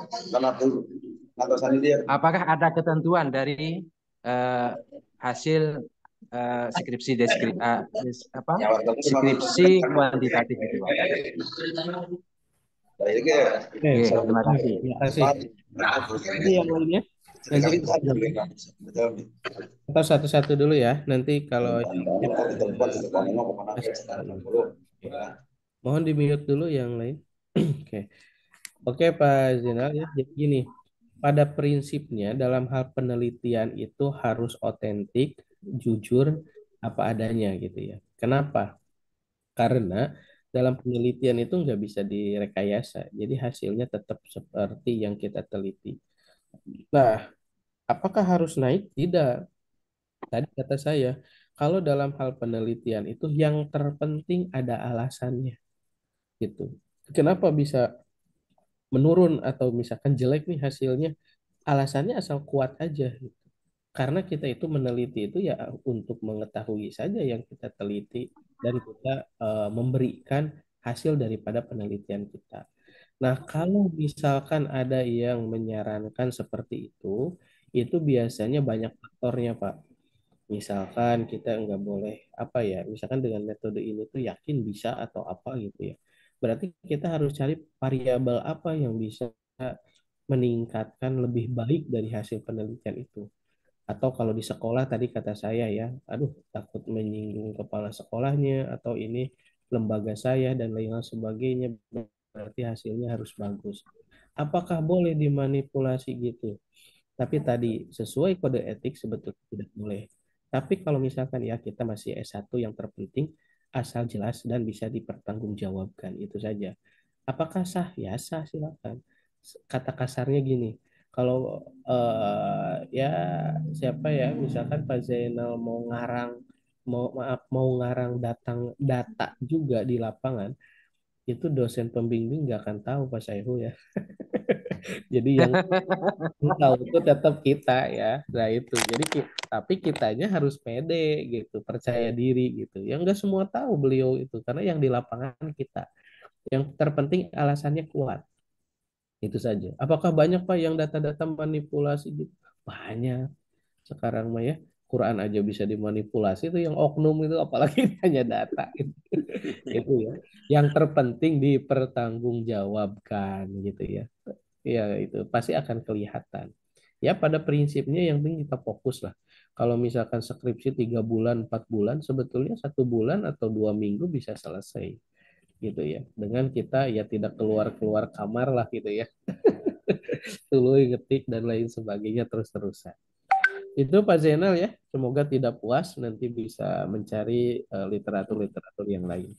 Apakah ada ketentuan dari hasil skripsi skripsi kuantitatif itu Pak? Oke, Oke, terima kasih. terima kasih. Ini yang lainnya nanti atau satu-satu dulu ya. Nanti kalau mohon di mute dulu yang lain. Oke. Oke Pak Zainal ya. Jadi gini, pada prinsipnya dalam hal penelitian itu harus otentik, jujur, apa adanya gitu ya. Kenapa? Karena dalam penelitian itu nggak bisa direkayasa. Jadi hasilnya tetap seperti yang kita teliti. Nah, apakah harus naik? Tidak. Tadi kata saya, kalau dalam hal penelitian itu yang terpenting ada alasannya gitu. Kenapa bisa menurun atau misalkan jelek nih hasilnya? Alasannya asal kuat aja gitu. Karena kita itu meneliti itu ya untuk mengetahui saja yang kita teliti dan kita memberikan hasil daripada penelitian kita. Nah, kalau misalkan ada yang menyarankan seperti itu biasanya banyak faktornya, Pak. Misalkan kita nggak boleh apa ya, misalkan dengan metode ini tuh yakin bisa atau apa gitu ya. Berarti kita harus cari variabel apa yang bisa meningkatkan lebih baik dari hasil penelitian itu. Atau kalau di sekolah tadi kata saya ya, aduh takut menyinggung kepala sekolahnya atau ini lembaga saya dan lain sebagainya, berarti hasilnya harus bagus. Apakah boleh dimanipulasi gitu? Tapi tadi sesuai kode etik sebetulnya tidak boleh. Tapi kalau misalkan ya kita masih S1 yang terpenting asal jelas dan bisa dipertanggungjawabkan itu saja. Apakah sah? Ya sah silakan. Kata kasarnya gini, kalau ya siapa ya misalkan Pak Zainal mau ngarang mau maaf mau ngarang data juga di lapangan itu dosen pembimbing nggak akan tahu Pak Saihu ya. Jadi yang tahu itu tetap kita ya. Nah itu. Jadi tapi kitanya harus pede gitu, percaya diri gitu. Yang nggak semua tahu beliau itu karena yang di lapangan kita. Yang terpenting alasannya kuat. Itu saja. Apakah banyak Pak yang data-data manipulasi gitu? Banyak. Sekarang mah ya Quran aja bisa dimanipulasi itu yang oknum itu apalagi hanya data itu ya. Yang terpenting dipertanggungjawabkan gitu ya. Ya itu pasti akan kelihatan. Ya pada prinsipnya yang penting kita fokus lah. Kalau misalkan skripsi 3 bulan, 4 bulan, sebetulnya 1 bulan atau 2 minggu bisa selesai gitu ya. Dengan kita ya tidak keluar-keluar kamar lah gitu ya. Tuluy ngetik dan lain sebagainya terus-terusan. Itu Pak Zainal ya. Semoga tidak puas nanti bisa mencari literatur-literatur yang lain.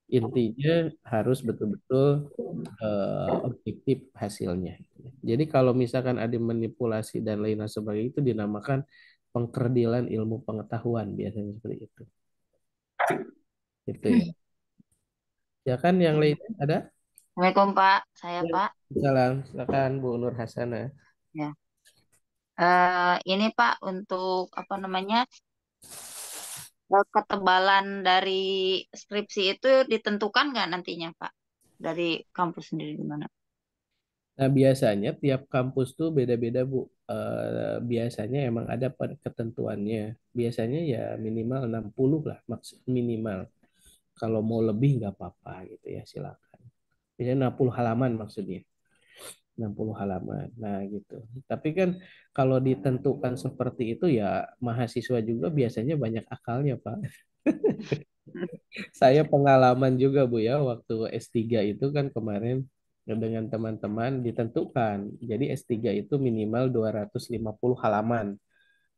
Intinya harus betul-betul objektif hasilnya. Jadi kalau misalkan ada manipulasi dan lain sebagainya itu dinamakan pengkerdilan ilmu pengetahuan biasanya seperti itu. Itu ya. Ya kan yang lain ada? Assalamualaikum Pak, saya Ya. Pak. Salam, silakan Bu Nur Hasana. Ya, ini Pak untuk apa namanya ketebalan dari skripsi itu ditentukan nggak nantinya Pak dari kampus sendiri gimana? Nah, biasanya tiap kampus tuh beda-beda, Bu. Biasanya emang ada ketentuannya. Biasanya ya minimal 60 lah, maksud minimal. Kalau mau lebih nggak apa-apa gitu ya, silakan. Biasanya 60 halaman maksudnya. 60 halaman. Nah, gitu. Tapi kan kalau ditentukan seperti itu ya mahasiswa juga biasanya banyak akalnya, Pak. Saya pengalaman juga Bu ya waktu S3 itu kan kemarin dengan teman-teman ditentukan. Jadi S3 itu minimal 250 halaman.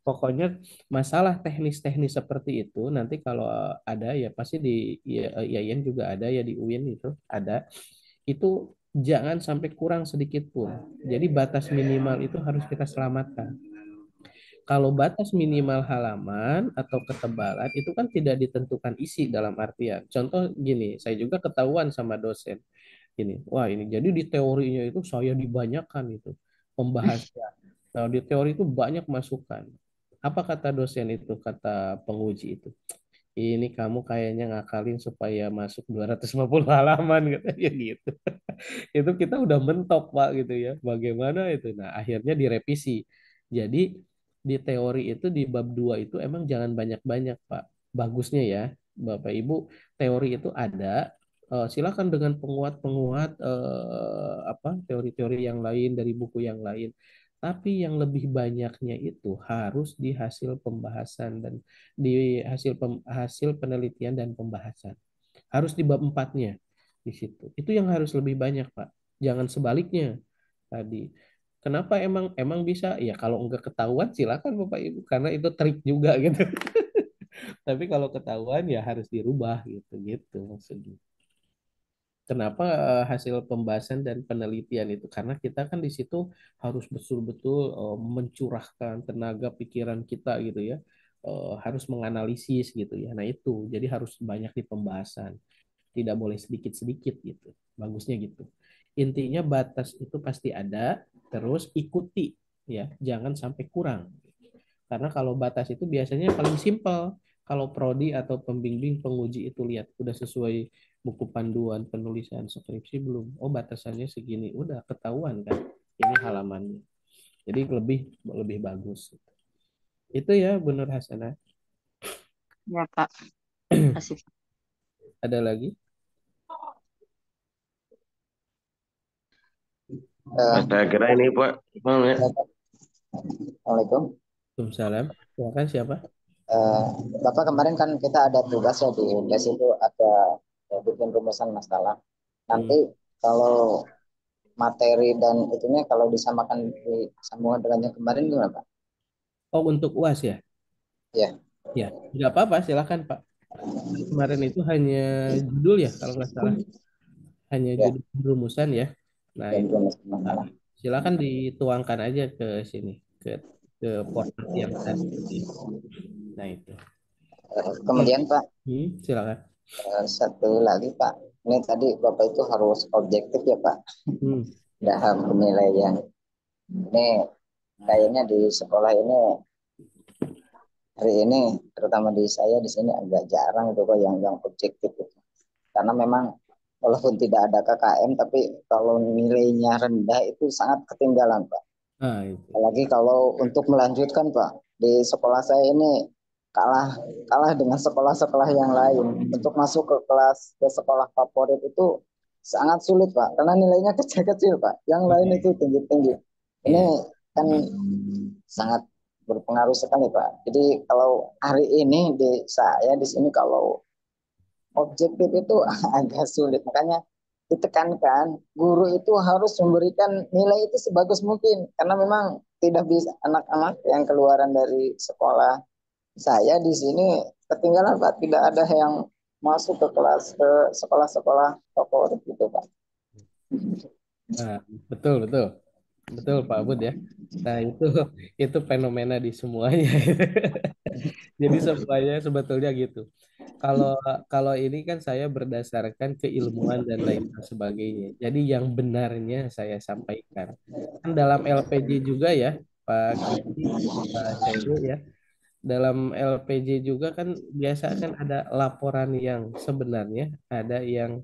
Pokoknya masalah teknis-teknis seperti itu nanti kalau ada ya pasti di IAIN juga ada ya di UIN itu ada. Itu jangan sampai kurang sedikit pun. Jadi batas minimal itu harus kita selamatkan. Kalau batas minimal halaman atau ketebalan itu kan tidak ditentukan isi dalam artian. Contoh gini, saya juga ketahuan sama dosen. Gini, wah ini jadi di teorinya itu saya dibanyakan itu pembahasan. Nah, di teori itu banyak masukan. Apa kata dosen itu, kata penguji itu? Ini kamu kayaknya ngakalin supaya masuk 250 halaman katanya gitu. Itu kita udah mentok Pak gitu ya. Bagaimana itu? Nah, akhirnya direvisi. Jadi di teori itu di bab 2 itu emang jangan banyak-banyak Pak. Bagusnya ya, Bapak Ibu, teori itu ada. Silakan dengan penguat-penguat apa teori-teori yang lain dari buku yang lain. Tapi yang lebih banyaknya itu harus di hasil pembahasan dan di hasil penelitian dan pembahasan. Harus di bab empatnya di situ. Itu yang harus lebih banyak, Pak. Jangan sebaliknya tadi. Kenapa emang bisa? Ya kalau enggak ketahuan silakan Bapak Ibu karena itu trik juga gitu. Tapi kalau ketahuan ya harus dirubah gitu gitu maksudnya. Kenapa hasil pembahasan dan penelitian itu? Karena kita kan di situ harus betul-betul mencurahkan tenaga pikiran kita gitu ya. Harus menganalisis gitu ya. Nah itu, jadi harus banyak di pembahasan. Tidak boleh sedikit-sedikit gitu. Bagusnya gitu. Intinya batas itu pasti ada, terus ikuti ya, jangan sampai kurang. Karena kalau batas itu biasanya paling simpel. Kalau prodi atau pembimbing penguji itu lihat udah sesuai buku panduan penulisan skripsi belum. Oh, batasannya segini, udah ketahuan kan. Ini halamannya. Jadi lebih lebih bagus. Itu ya, Bu Nur Hasanah. Ya, Pak. Kasih. Ada lagi? Saya kira ini Pak. Assalamualaikum. Waalaikumsalam. Silakan siapa? Eh, Bapak kemarin kan kita ada tugas ya di UNES itu ada bikin rumusan masalah. Nanti kalau materi dan itunya kalau disamakan di sambungan dengan yang kemarin gimana Pak? Oh, untuk UAS ya? Ya. Ya, nggak apa-apa, silakan Pak. Kemarin itu hanya judul ya, kalau nggak salah. Hanya Ya. judul rumusan ya. Nah, Dan itu rumusan masalah. silakan dituangkan aja ke sini, ke format yang tadi. Nah, itu. Kemudian Pak, Silakan. satu lagi Pak, ini tadi Bapak itu harus objektif ya Pak dalam penilaian. Ini kayaknya di sekolah ini hari ini terutama di saya di sini agak jarang itu Pak yang objektif itu. Karena memang walaupun tidak ada KKM tapi kalau nilainya rendah itu sangat ketinggalan Pak. Itu. Apalagi kalau untuk melanjutkan Pak, di sekolah saya ini kalah dengan sekolah-sekolah yang lain. Untuk masuk ke sekolah favorit itu sangat sulit Pak, karena nilainya kecil-kecil Pak. Yang lain itu tinggi-tinggi. Ini kan sangat berpengaruh sekali Pak. Jadi kalau hari ini di saya di sini kalau objektif itu agak sulit. Makanya ditekankan guru itu harus memberikan nilai itu sebagus mungkin karena memang tidak bisa anak-anak yang keluaran dari sekolah saya di sini ketinggalan Pak, tidak ada yang masuk ke kelas ke sekolah-sekolah favorit gitu Pak. Nah, betul Pak Bud ya. Nah, itu fenomena di semuanya. Jadi semuanya sebetulnya gitu. Kalau kalau ini kan saya berdasarkan keilmuan dan lain sebagainya. Jadi yang benarnya saya sampaikan. Kan dalam LPJ juga ya, Pak Kiki, Pak Caido ya. Dalam LPJ juga kan biasa kan ada laporan yang sebenarnya, ada yang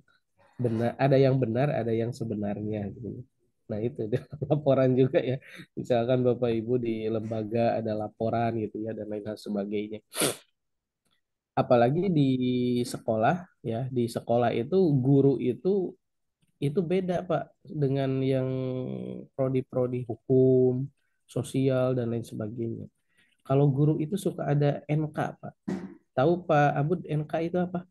benar, ada yang sebenarnya gitu. Nah, itu dia laporan juga ya. Misalkan Bapak Ibu di lembaga ada laporan gitu ya dan lain sebagainya. Apalagi di sekolah ya, di sekolah itu guru itu beda Pak dengan yang prodi-prodi hukum, sosial dan lain sebagainya. Kalau guru itu suka ada NK Pak. Tahu Pak Abud NK itu apa?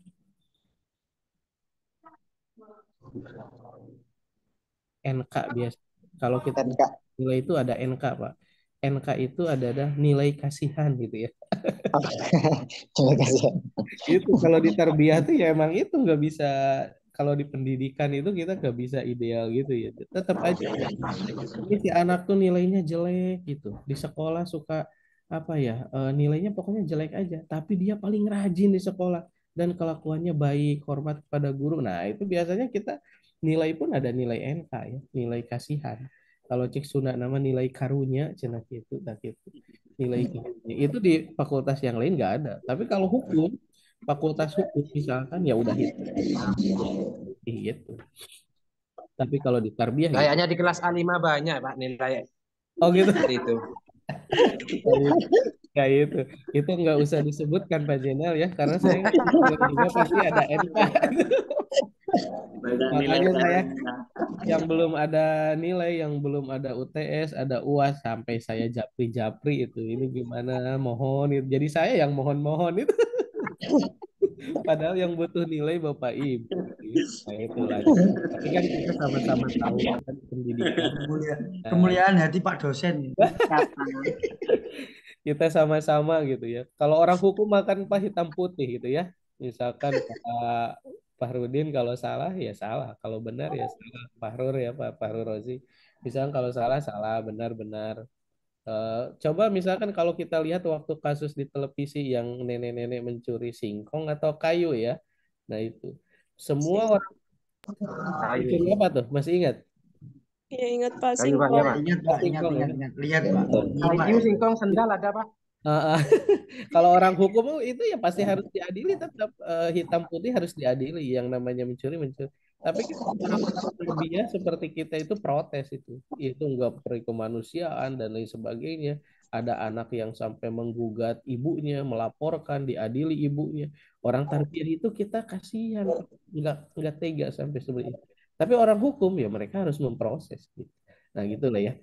NK biasa. Kalau kita nilai itu ada NK Pak. NK itu adalah nilai kasihan gitu ya. Itu kalau di tarbiyah tuh ya emang itu nggak bisa, kalau di pendidikan itu kita nggak bisa ideal gitu ya. Tetap aja ini si anak tuh nilainya jelek gitu. Di sekolah suka apa ya, nilainya pokoknya jelek aja. Tapi dia paling rajin di sekolah dan kelakuannya baik, hormat kepada guru. Nah itu biasanya kita nilai pun ada nilai NK ya, nilai kasihan. Kalau cek sunat nama nilai karunya, cina gitu, tak gitu. Nilai karunya. Itu di fakultas yang lain nggak ada. Tapi kalau hukum, fakultas hukum misalkan ya udah gitu. Tapi kalau di tarbiyah gitu. Kayaknya di kelas A5 banyak Pak nilai. Oh gitu. Itu. Ya itu nggak usah disebutkan Pak Jenel ya, karena saya juga pasti ada NK. Makanya saya yang belum ada nilai, yang belum ada UTS, ada UAS sampai saya japri-japri itu. Ini gimana? Mohon itu. Jadi saya yang mohon-mohon itu. Padahal yang butuh nilai Bapak Ibu. Nah, itu lagi. Tapi kan kita sama-sama tahu kan pendidikan. Kemuliaan hati Pak dosen. Kita sama-sama gitu ya. Kalau orang hukum makan Pak hitam putih gitu ya. Misalkan Pak Fahrudin kalau salah ya salah, kalau benar ya salah. Fahrur ya Pak Fahrur Rozi. Misalkan kalau salah salah, benar-benar. Coba misalkan kalau kita lihat waktu kasus di televisi yang nenek-nenek mencuri singkong atau kayu ya. Nah itu semua orang mencuri apa tuh? Masih ingat? Iya ingat Pak Kayu Pak, ya Pak. Ingat Pak, ingat. Lihat Pak. Kayu, singkong, sendal ada Pak? Ah, ah. Kalau orang hukum itu ya pasti harus diadili, tetap hitam putih harus diadili, yang namanya mencuri mencuri. Tapi kan orang-orang terbiasa seperti kita itu protes itu enggak kemanusiaan dan lain sebagainya. Ada anak yang sampai menggugat ibunya, melaporkan, diadili ibunya. Orang terbiasa itu kita kasihan, Pak. Enggak tega sampai seperti itu. Tapi orang hukum ya mereka harus memproses gitu. Nah gitulah ya.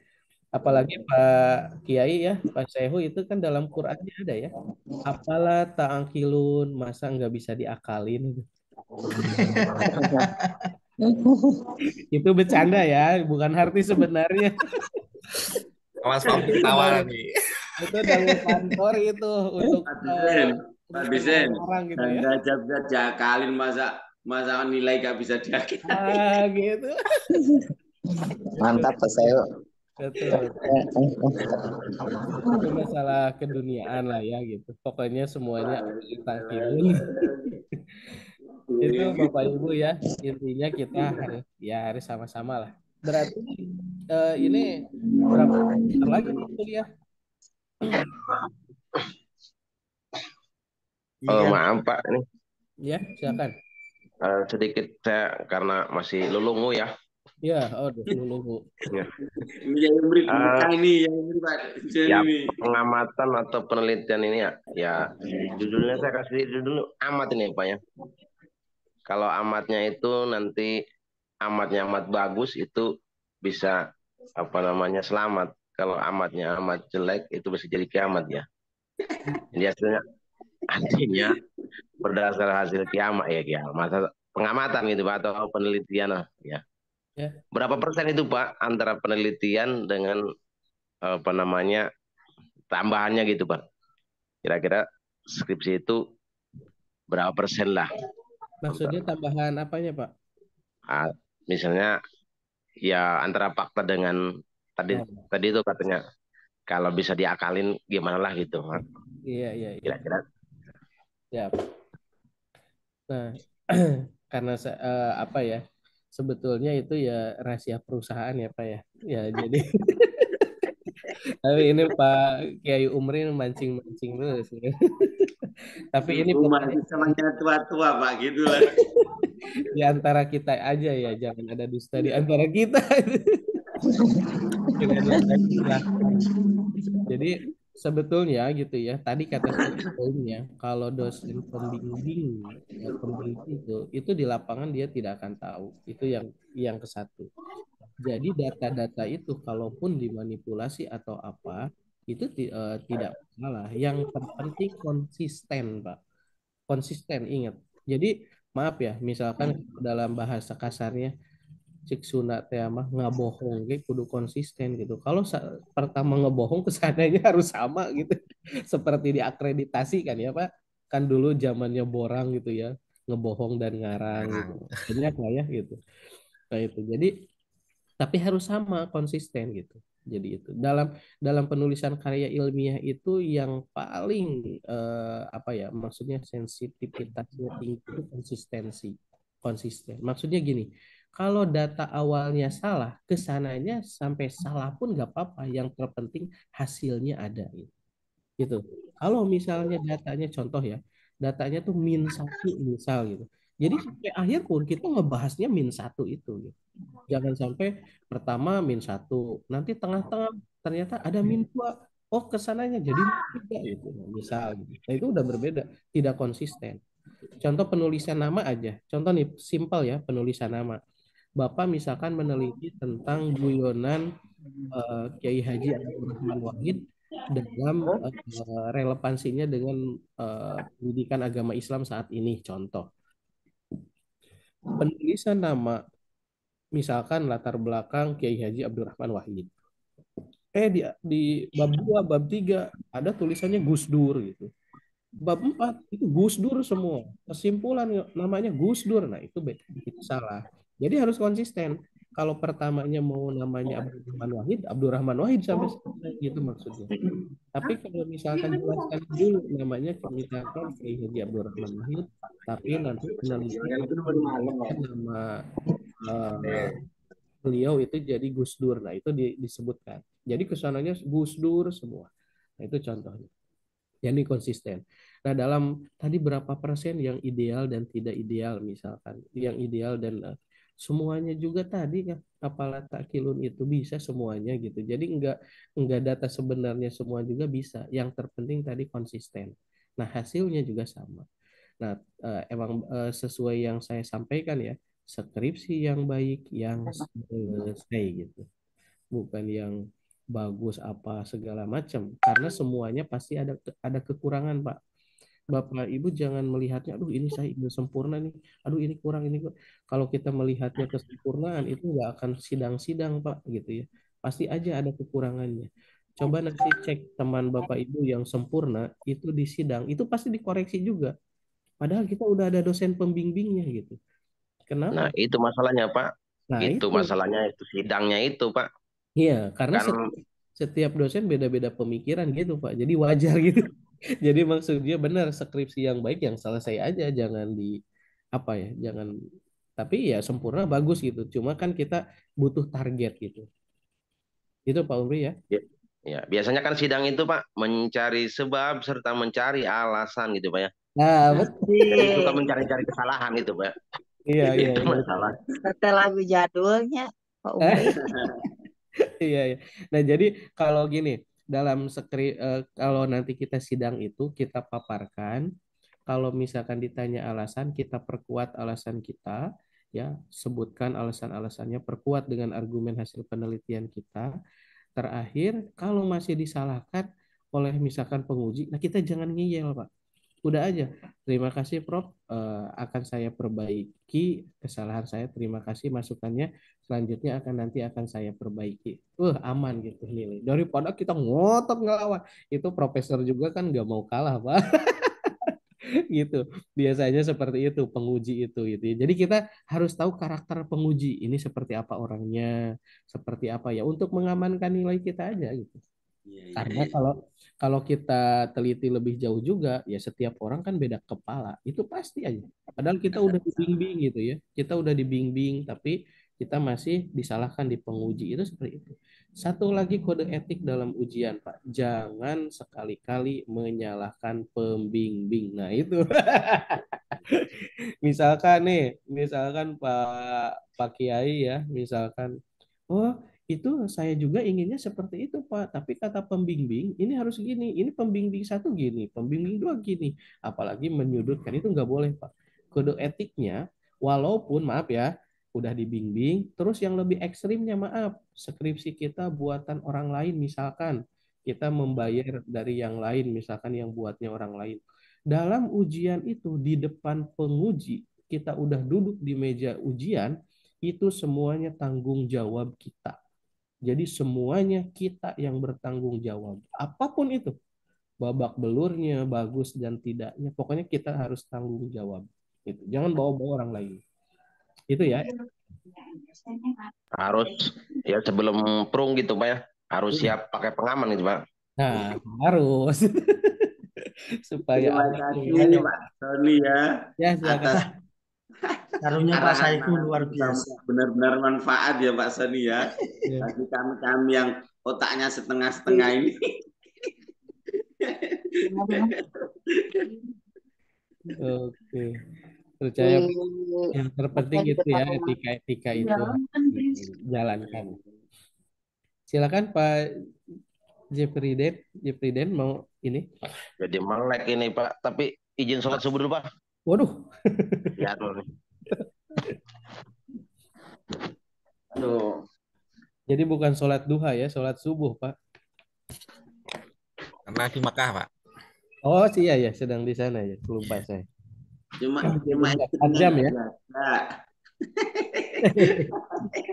Apalagi Pak Kiai ya, Pak Sehu itu kan dalam Qurannya ada ya. Apalah ta'angkilun, masa nggak bisa diakalin. Itu bercanda ya, bukan arti sebenarnya. Awas Pak Itu ketawa dalil, nanti. itu dalil kantor itu untuk Pak Disen, Pak Disen, orang gitu ya. Anda aja bisa diakalin masa masa nilai gak bisa diakalin. Ah, gitu. Mantap Pak Sayo. Betul. Itu masalah keduniaan lah ya gitu. Pokoknya semuanya ta'angkilun. Itu Bapak Ibu ya, intinya kita harus sama-sama lah. Berarti ini berapa semester lagi nih kuliah? Maaf Pak, ini Ya, silakan. sedikit saya karena masih lulungu ya. Ya, dulu. Ya. Ini yang beri ini yang beri Pak Disen Ya, ini. pengamatan atau penelitian ini ya judulnya saya kasih judul amat ini Pak ya. Kalau amatnya itu nanti amatnya amat bagus itu bisa apa namanya selamat. Kalau amatnya amat jelek itu bisa jadi kiamat ya. Jadi artinya berdasar hasil kiamat ya masa pengamatan gitu Pak atau penelitian ya. Ya. Berapa persen itu Pak antara penelitian dengan apa namanya tambahannya gitu Pak? Kira-kira skripsi itu berapa persen lah? Maksudnya tambahan apanya, Pak? Misalnya ya antara fakta dengan tadi itu katanya kalau bisa diakalin gimana lah gitu. Iya. Kira-kira. Ya. Nah, karena apa ya? Sebetulnya itu ya rahasia perusahaan ya, Pak ya. Ya, jadi tapi ini Pak Kiai Umri mancing-mancing terus. Tapi ini masih samanya tua-tua Pak gitu lah. Di antara kita aja ya, jangan ada dusta di antara kita. Jadi sebetulnya gitu ya, tadi kata poinnya, kalau dosen pembimbing itu di lapangan dia tidak akan tahu. Itu yang ke satu. Jadi data-data itu kalaupun dimanipulasi atau apa, itu tidak masalah. Yang terpenting konsisten, Pak. Konsisten, ingat. Jadi maaf ya, misalkan dalam bahasa kasarnya cik sunat teh mah ngabohong gitu kudu konsisten gitu. Kalau pertama ngebohong kesananya harus sama gitu. Seperti diakreditasi kan ya Pak. Kan dulu zamannya Borang gitu ya, ngebohong dan ngarang gitu. Banyak lah ya gitu. Nah itu. Jadi tapi harus sama konsisten gitu. Jadi itu dalam penulisan karya ilmiah itu yang paling apa ya maksudnya sensitivitasnya tinggi itu konsisten. Maksudnya gini, kalau data awalnya salah, kesananya sampai salah pun nggak apa-apa. Yang terpenting hasilnya ada gitu. Kalau misalnya datanya contoh ya, datanya tuh -1 misal gitu. Jadi sampai akhir pun kita ngebahasnya -1 itu gitu. Jangan sampai pertama -1, nanti tengah-tengah ternyata ada -2. Oh, kesananya jadi -3 gitu. Misal gitu. Nah, itu udah berbeda, tidak konsisten. Contoh penulisan nama aja. Contoh nih, simpel ya penulisan nama. Bapak misalkan meneliti tentang guyonan Kiai Haji Abdurrahman Wahid dalam relevansinya dengan pendidikan agama Islam saat ini. Contoh, penulisan nama misalkan latar belakang Kiai Haji Abdurrahman Wahid. Di bab 2, bab 3 ada tulisannya Gus Dur gitu. Bab 4 itu Gus Dur semua. Kesimpulan namanya Gus Dur. Nah, itu salah. Jadi harus konsisten. Kalau pertamanya mau namanya Abdurrahman Wahid sampai selesai gitu maksudnya. Tapi kalau misalkan jelaskan dulu namanya misalkan Kiai Haji Abdurrahman Wahid, tapi nanti nama beliau itu jadi Gus Dur. Nah, itu disebutkan. Jadi kesananya Gus Dur semua. Nah, itu contohnya. Jadi konsisten. Nah, dalam tadi berapa persen yang ideal dan tidak ideal misalkan, yang ideal dan semuanya juga tadi kan apalah takilun itu bisa semuanya gitu. Jadi enggak data sebenarnya semua juga bisa. Yang terpenting tadi konsisten. Nah, hasilnya juga sama. Nah, emang sesuai yang saya sampaikan ya, skripsi yang baik yang selesai gitu. Bukan yang bagus apa segala macam karena semuanya pasti ada kekurangan Pak. Bapak Ibu jangan melihatnya aduh ini saya ingin sempurna nih, aduh ini kurang ini kalau kita melihatnya kesempurnaan itu nggak akan sidang-sidang Pak gitu ya, pasti aja ada kekurangannya. Coba nanti cek teman Bapak Ibu yang sempurna itu di sidang itu pasti dikoreksi juga, padahal kita udah ada dosen pembimbingnya gitu. Nah, Kenapa? itu masalahnya, Pak. Nah Itu itu. masalahnya, itu sidangnya itu, Pak. Iya, karena Kan setiap dosen beda-beda pemikiran gitu, Pak. Jadi wajar gitu. Jadi maksudnya benar skripsi yang baik yang selesai aja, jangan di apa ya, jangan. Tapi ya sempurna bagus gitu. Cuma kan kita butuh target gitu. Itu Pak Umri ya. ya, ya, biasanya kan sidang itu, Pak, mencari sebab serta mencari alasan gitu, Pak ya. Nah, betul. Jadi suka Asik. mencari-cari kesalahan itu, Pak. Iya, iya, Itu iya. masalah. Kata lagu jadulnya Pak Umri. Iya, iya. Nah, jadi kalau gini, dalam kalau nanti kita sidang itu kita paparkan, kalau misalkan ditanya alasan, kita perkuat alasan kita, ya, sebutkan alasan-alasannya, perkuat dengan argumen hasil penelitian kita. Terakhir, kalau masih disalahkan oleh misalkan penguji, nah kita jangan ngeyel, Pak. Udah aja. Terima kasih Prof. Akan saya perbaiki kesalahan saya. Terima kasih masukannya. Selanjutnya akan saya perbaiki. Aman gitu nilai. Daripada kita ngotot ngelawan. Itu profesor juga kan nggak mau kalah, Pak. Gitu. Biasanya seperti itu penguji itu gitu ya. Jadi kita harus tahu karakter penguji. Ini seperti apa orangnya, seperti apa ya untuk mengamankan nilai kita aja gitu. Iya, iya, Karena iya. kalau kita teliti lebih jauh juga, ya setiap orang kan beda kepala. Itu pasti aja. Padahal kita Ada udah masalah. dibimbing gitu ya. Kita udah dibimbing, tapi kita masih disalahkan di penguji. Itu seperti itu. Satu lagi kode etik dalam ujian, Pak. Jangan sekali-kali menyalahkan pembimbing. Nah, itu. Misalkan nih, misalkan Pak Kiai ya, misalkan, oh itu saya juga inginnya seperti itu Pak, tapi kata pembimbing ini harus gini, ini pembimbing satu gini, pembimbing dua gini, apalagi menyudutkan itu nggak boleh Pak. Kode etiknya, walaupun maaf ya, udah dibimbing, terus yang lebih ekstrimnya maaf, skripsi kita buatan orang lain misalkan, kita membayar dari yang lain, misalkan yang buatnya orang lain dalam ujian itu di depan penguji, kita udah duduk di meja ujian, itu semuanya tanggung jawab kita. Jadi semuanya kita yang bertanggung jawab. Apapun itu, babak belurnya, bagus dan tidaknya, pokoknya kita harus tanggung jawab. Gitu. Jangan bawa-bawa orang lain. Itu ya. Harus ya sebelum prung gitu, Pak ya. Harus siap pakai pengaman gitu, Pak. Nah, harus. Supaya Terima ada kasih ini pilihannya. Pak Sony ya Ya, silakan. atas Taruhnya Pak arahan Saiku luar biasa. benar-benar manfaat ya Pak Sony ya Ya. bagi kami yang otaknya setengah-setengah ini. Oke. Percaya yang terpenting itu ya etika-etika itu jalankan. Silakan Pak Jeffrey Den mau ini. Jadi melek ini, Pak. Tapi izin sholat subuh dulu, Pak. Waduh. Ya, dulu nih. Aduh. Jadi bukan sholat duha ya, sholat subuh Pak. Karena di Makkah, Pak. Oh iya ya, sedang di sana ya, lupa saya. Cuma Jadi istrinya 4 jam nggak ya.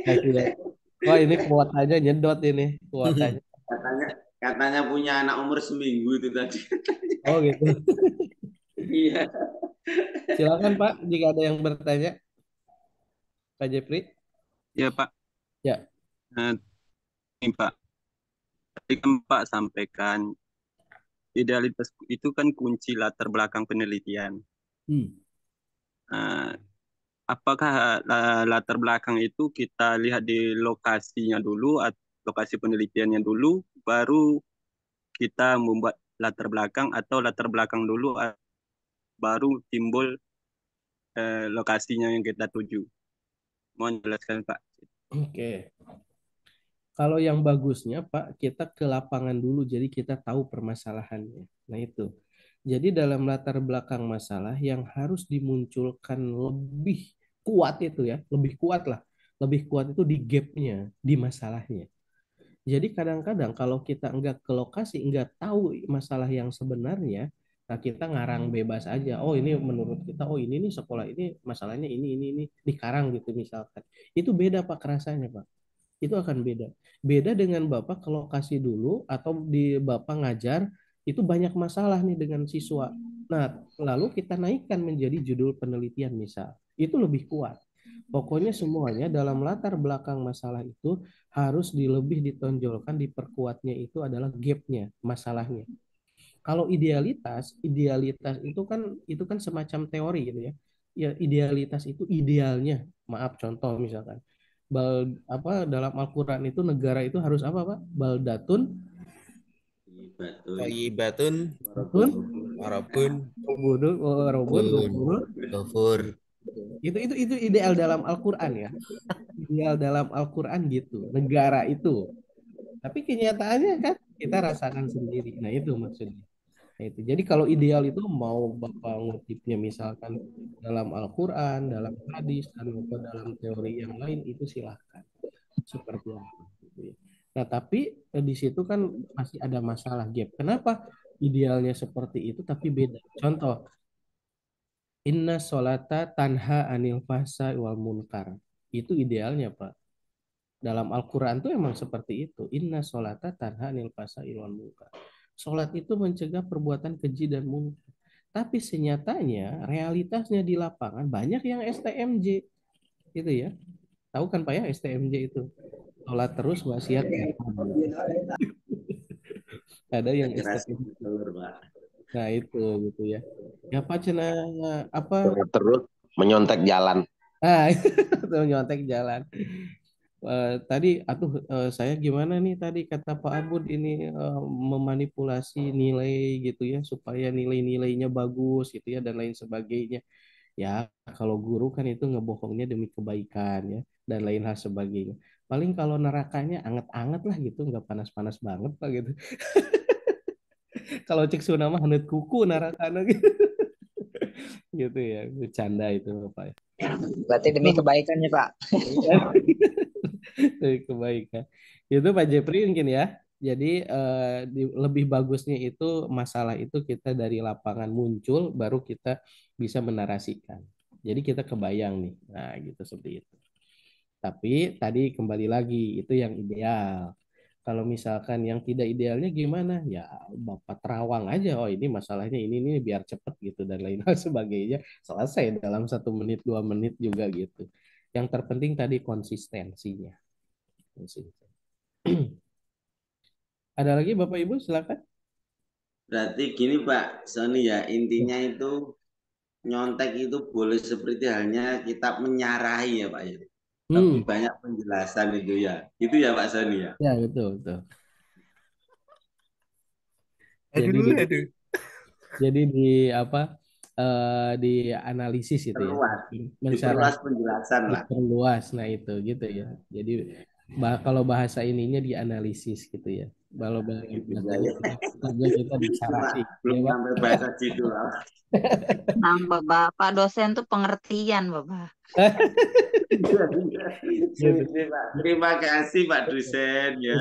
jaga. Wah ini kuotanya nyedot ini, kuotanya. Katanya punya anak umur seminggu itu tadi. Oh gitu. Iya. Silakan Pak, jika ada yang bertanya, Pak Jeffrey. Ya Pak, Ya. Ini Pak, tadi kan Pak sampaikan idealitas itu kan kunci latar belakang penelitian. Apakah latar belakang itu kita lihat di lokasinya dulu, lokasi penelitiannya dulu, baru kita membuat latar belakang atau latar belakang dulu baru timbul lokasinya yang kita tuju. Mohon jelaskan Pak. Oke. Kalau yang bagusnya Pak, kita ke lapangan dulu jadi kita tahu permasalahannya. Nah itu. Jadi dalam latar belakang masalah yang harus dimunculkan lebih kuat itu ya, lebih kuat lah. Lebih kuat itu di gapnya, di masalahnya. Jadi kadang-kadang kalau kita enggak ke lokasi, enggak tahu masalah yang sebenarnya, nah kita ngarang bebas aja. Oh ini menurut kita, oh ini nih sekolah ini masalahnya ini di Karang gitu misalkan. Itu beda Pak kerasanya Pak. Itu akan beda. Beda dengan Bapak ke lokasi dulu atau di Bapak ngajar, itu banyak masalah nih dengan siswa. Nah, lalu kita naikkan menjadi judul penelitian misal. Itu lebih kuat. Pokoknya semuanya dalam latar belakang masalah itu harus lebih ditonjolkan, diperkuatnya itu adalah gapnya, masalahnya. Kalau idealitas, idealitas itu kan semacam teori gitu ya. Ya idealitas itu idealnya. Maaf contoh misalkan. Apa dalam Al-Qur'an itu negara itu harus apa Pak? Baldatun Thayyibatun Batun warabun Robun Robun Gofurun. ghafur. Itu ideal dalam Al-Qur'an ya. Ideal dalam Al-Qur'an gitu. Negara itu. Tapi kenyataannya kan kita rasakan sendiri. Nah, itu maksudnya. Nah, itu. Jadi kalau ideal itu mau Bapak ngutipnya misalkan dalam Al-Qur'an, dalam hadis, atau dalam teori yang lain itu silahkan. Seperti apa gitu ya. Nah, tapi di situ kan masih ada masalah gap. Kenapa idealnya seperti itu tapi beda? Contoh, inna sholata tanha anil fahsai wal munkar. Itu idealnya, Pak. Dalam Al-Quran tuh emang seperti itu. Inna sholata tanha anil fahsai wal munkar. Sholat itu mencegah perbuatan keji dan munkar. Tapi senyatanya realitasnya di lapangan banyak yang STMJ gitu ya. Tahu kan Pak ya STMJ itu? Sholat terus wasiat. Ada yang Keras STMJ. telur, Pak. Nah itu gitu ya. Ya Pak Cina apa? Terus menyontek jalan. Ah itu nyontek jalan. Tadi saya gimana nih tadi kata Pak Abud ini memanipulasi nilai gitu ya supaya nilai-nilainya bagus gitu ya dan lain sebagainya. Ya kalau guru kan itu ngebohongnya demi kebaikan ya dan lain hal sebagainya. Paling kalau nerakanya anget-anget lah gitu, nggak panas-panas banget Pak gitu. Kalau cek sunama hanet kuku nerakana gitu. Gitu ya, bercanda itu Pak ya. Berarti demi kebaikannya Pak. Demi kebaikan. Itu Pak Jepri mungkin ya. Jadi lebih bagusnya itu masalah itu kita dari lapangan muncul baru kita bisa menarasikan. Jadi kita kebayang nih. Nah, gitu seperti itu. Tapi tadi kembali lagi itu yang ideal. Kalau misalkan yang tidak idealnya gimana? Ya Bapak terawang aja. Oh ini masalahnya ini biar cepet gitu dan lain hal sebagainya. Selesai dalam 1 menit 2 menit juga gitu. Yang terpenting tadi konsistensinya. Ada lagi Bapak Ibu silakan. Berarti gini Pak Sony ya, intinya itu nyontek itu boleh seperti halnya kita menyarahi ya Pak ya. Tapi banyak penjelasan itu ya. Itu ya Pak Sony ya. Ya betul betul. Aduh. Jadi di apa di analisis itu ya. Diperluas penjelasan lah. Diperluas, nah itu gitu ya. Jadi kalau bahasa ininya dianalisis gitu ya. Kalau kita disarasi. Belum sampai bahasa situ lah. Nambah Bapak dosen tuh pengertian Bapak. Terima kasih Pak dosen ya.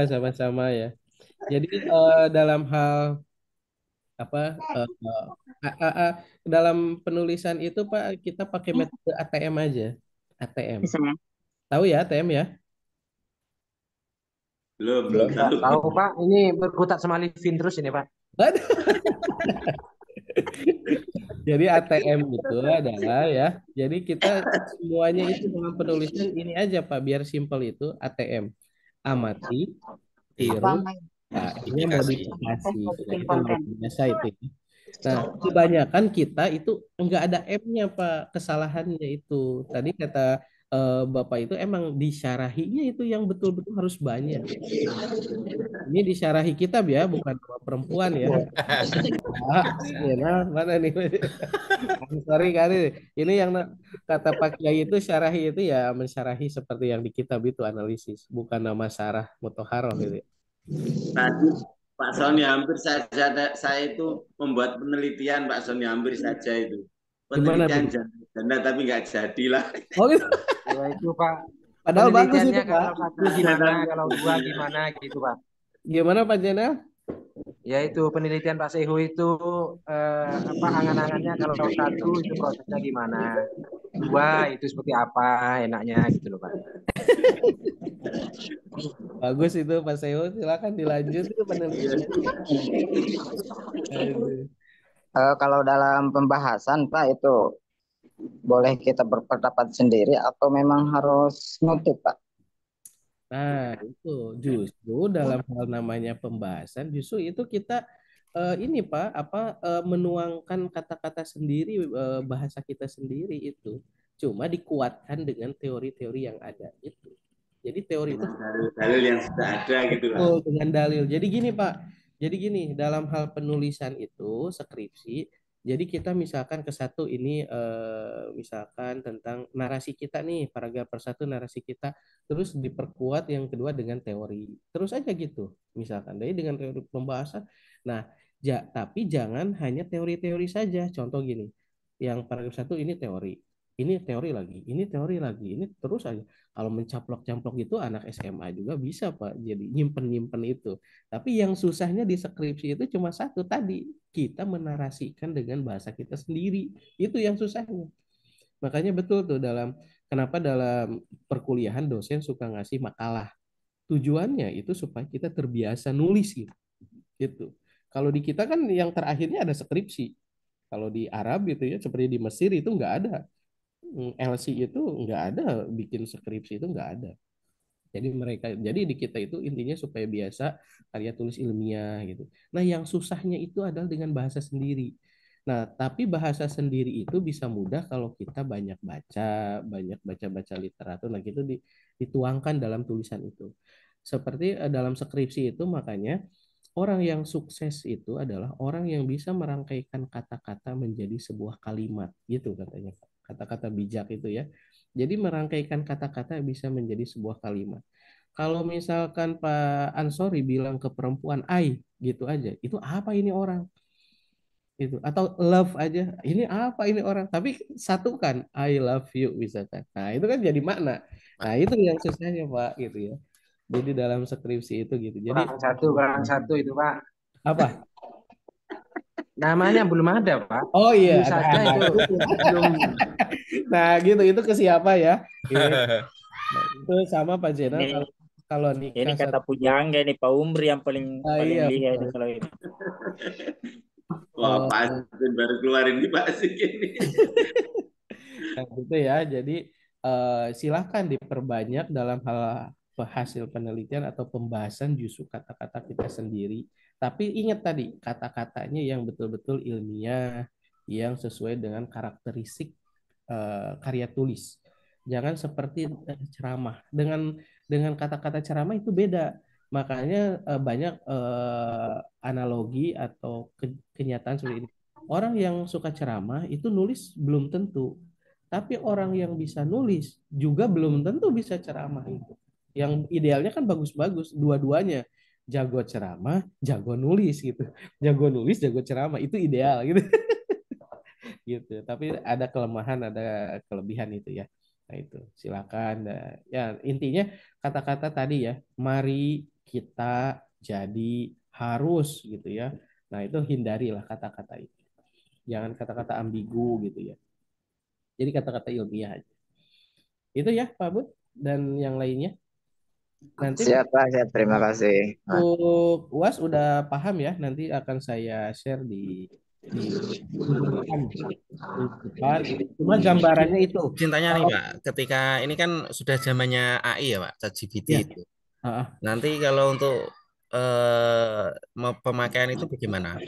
Sama-sama ya. Jadi dalam hal apa dalam penulisan itu Pak kita pakai metode ATM aja. ATM. Tahu ya ATM ya? Belum tahu Pak. Ini berkutat sama Livin terus ini Pak. Jadi ATM itu adalah ya. Jadi kita semuanya itu dalam penulisan ini aja Pak biar simpel itu ATM. Amati, tiru, nah, ini modifikasi. Nah, itu luar biasa itu. Nah, kebanyakan kita itu enggak ada M-nya Pak, kesalahannya itu. Tadi kata Bapak itu emang disyarahinya itu yang betul-betul harus banyak. Ini disyarahi kitab ya, bukan sama perempuan ya. Ah, ya, nah, mana nih? Sorry kali. Ini yang kata Pak Kiai itu syarahi itu ya mensyarahi seperti yang di kitab itu analisis, bukan nama syarah mutahharah gitu. Tadi Pak Sony hampir saja saya itu membuat penelitian Pak Sony hampir saja itu. Gimana Penelitian tuh? janda tapi nggak jadilah. Oh gitu. Ya itu Pak. Padahal bagus itu Penelitiannya Pak. kalau satu gimana, kalau dua gimana gitu Pak. Gimana Pak Jenal? Ya itu penelitian Pak Sehu itu angan-angannya kalau satu itu prosesnya gimana, dua itu seperti apa enaknya gitu loh Pak. Bagus itu Pak Seo, silakan dilanjut itu penelitiannya. Kalau dalam pembahasan Pak itu boleh kita berpendapat sendiri atau memang harus nutip Pak? Nah, itu justru dalam hal namanya pembahasan, justru itu kita ini Pak, menuangkan kata-kata sendiri, bahasa kita sendiri itu. Cuma dikuatkan dengan teori-teori yang ada itu. Jadi teori itu Dalil yang sudah ada gitu Pak. betul, dengan dalil. Jadi gini Pak, jadi gini dalam hal penulisan itu skripsi. Jadi kita misalkan ke satu ini misalkan tentang narasi kita nih, paragraf per satu narasi kita, terus diperkuat yang kedua dengan teori. Terus aja gitu, misalkan. Jadi dengan teori pembahasan. Nah, tapi jangan hanya teori-teori saja. Contoh gini, yang paragraf satu ini teori lagi, ini terus aja. Kalau mencaplok-camplok itu anak SMA juga bisa Pak. Jadi nyimpen-nyimpen itu. Tapi yang susahnya di skripsi itu cuma satu tadi. Kita menarasikan dengan bahasa kita sendiri. Itu yang susahnya. Makanya betul tuh kenapa dalam perkuliahan dosen suka ngasih makalah. Tujuannya itu supaya kita terbiasa nulis gitu. Gitu. Kalau di kita kan yang terakhirnya ada skripsi. Kalau di Arab gitu ya, seperti di Mesir itu nggak ada. LC itu nggak ada, bikin skripsi itu nggak ada. Jadi di kita itu intinya supaya biasa karya tulis ilmiah gitu. Nah, yang susahnya itu adalah dengan bahasa sendiri. Nah, tapi bahasa sendiri itu bisa mudah kalau kita banyak baca-baca literatur. Nah, gitu dituangkan dalam tulisan itu. Seperti dalam skripsi itu makanya orang yang sukses itu adalah orang yang bisa merangkaikan kata-kata menjadi sebuah kalimat gitu katanya. Kata-kata bijak itu ya. Jadi merangkaikan kata-kata bisa menjadi sebuah kalimat. Kalau misalkan Pak Ansori bilang ke perempuan I gitu aja, itu apa ini orang? Itu atau love aja, ini apa ini orang? Tapi satukan I love you misalkan. Nah, itu kan jadi makna. Nah, itu yang susahnya Pak gitu ya. Jadi dalam skripsi itu gitu. Jadi Kurang satu itu Pak. apa? Namanya belum ada Pak. Oh iya, Itu saja itu belum. Nah, gitu itu ke siapa ya? Nah, itu sama Pak Jenal Ini kalau nikah ini kata punya Angga ini Pak Umri yang paling paling iya, lihat betul. kalau itu. Wah, Pak Asin baru keluarin di Pak Asin ini. Nah, gitu ya. Jadi silahkan diperbanyak dalam hal hasil penelitian atau pembahasan justru kata-kata kita sendiri. Tapi ingat tadi kata-katanya yang betul-betul ilmiah, yang sesuai dengan karakteristik karya tulis. Jangan seperti ceramah. Dengan kata-kata ceramah itu beda. Makanya banyak analogi atau kenyataan seperti ini. Orang yang suka ceramah itu nulis belum tentu. Tapi orang yang bisa nulis juga belum tentu bisa ceramah itu. Yang idealnya kan bagus-bagus dua-duanya. Jago ceramah, jago nulis gitu. Jago nulis, jago ceramah itu ideal gitu. Gitu. Tapi ada kelemahan, ada kelebihan itu ya. Nah, itu silakan. Ya, intinya kata-kata tadi ya, mari kita jadi harus gitu ya. Nah, itu hindarilah kata-kata itu. Jangan kata-kata ambigu gitu ya. Jadi kata-kata ilmiah aja. Itu ya Pak Bud dan yang lainnya. Nanti Siap Pak, siap. Terima kasih. untuk UAS udah paham ya. Nanti akan saya share di depan. Cuma gambarannya itu. Cintanya nih Pak, ketika ini kan sudah zamannya AI ya Pak, ChatGPT Ya. itu. Nanti kalau untuk pemakaian itu bagaimana?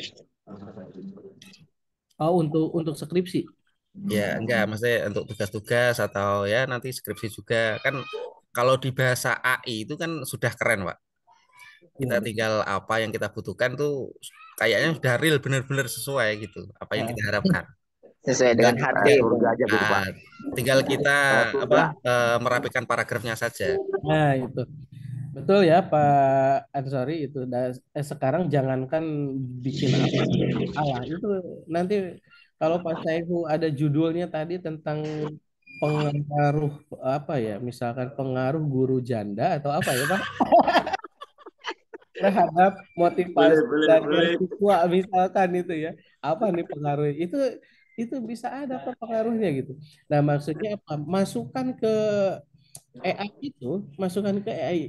Oh, untuk skripsi. Ya, enggak, maksudnya untuk tugas-tugas atau ya nanti skripsi juga kan kalau di bahasa AI itu kan sudah keren, Pak. Iya Kita betul. tinggal apa yang kita butuhkan tuh kayaknya sudah real benar-benar sesuai gitu, apa yang Nah, kita harapkan. Sesuai Tinggal dengan kita hati itu. Surga aja gitu, Pak. tinggal kita apa Surga. merapikan paragrafnya saja. nah, itu. Betul ya Pak Ansori itu. Sekarang jangankan bikin apa Allah itu nanti kalau Pak Saihu ada judulnya tadi tentang pengaruh apa ya, misalkan pengaruh guru janda atau apa ya Pak terhadap Boleh, motivasi boleh, belajar boleh. siswa misalkan itu ya, apa nih pengaruhnya itu bisa ada apa pengaruhnya gitu. Nah maksudnya apa, masukan ke AI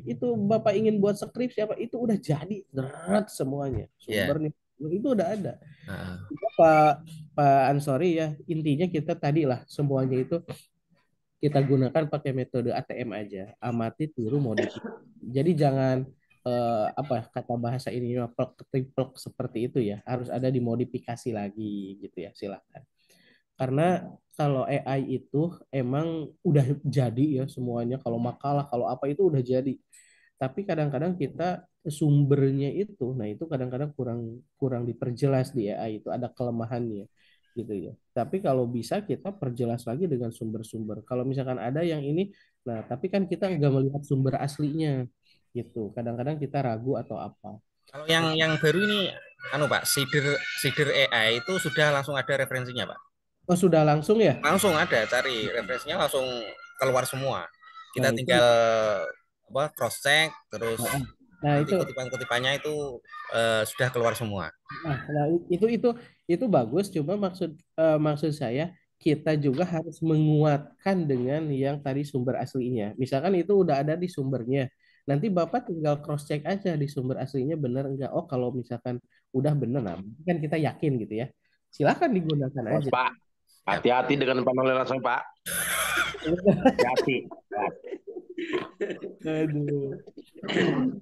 itu Bapak ingin buat skripsi apa itu udah jadi berat semuanya Ya. sumbernya itu udah ada. Heeh. Pak Pak Ansori ya, intinya kita tadi lah semuanya itu kita gunakan pakai metode ATM aja, amati tiru modifikasi. Jadi jangan apa kata bahasa ini plek triplek seperti itu ya, harus ada dimodifikasi lagi gitu ya, silakan. Karena kalau AI itu emang udah jadi ya semuanya, kalau makalah kalau apa itu udah jadi. Tapi kadang-kadang kita sumbernya itu, nah itu kadang-kadang kurang kurang diperjelas di AI itu ada kelemahannya gitu ya. Tapi kalau bisa kita perjelas lagi dengan sumber-sumber. Kalau misalkan ada yang ini, nah tapi kan kita nggak melihat sumber aslinya gitu. Kadang-kadang kita ragu atau apa. Kalau yang baru ini anu Pak, Sider Sider AI itu sudah langsung ada referensinya, Pak. Oh sudah langsung ya? Langsung ada, cari referensinya langsung keluar semua. Nah Kita itu, tinggal apa cross check terus nah nanti itu. kutipan-kutipannya itu sudah keluar semua. Nah, itu bagus. Cuma maksud saya kita juga harus menguatkan dengan yang tadi sumber aslinya. Misalkan itu udah ada di sumbernya. Nanti Bapak tinggal cross check aja di sumber aslinya benar enggak. Oh, kalau misalkan udah benar, nah kan kita yakin gitu ya. Silakan digunakan Mas aja. Pak, hati-hati dengan penolakan Pak. Hati-hati. Aduh.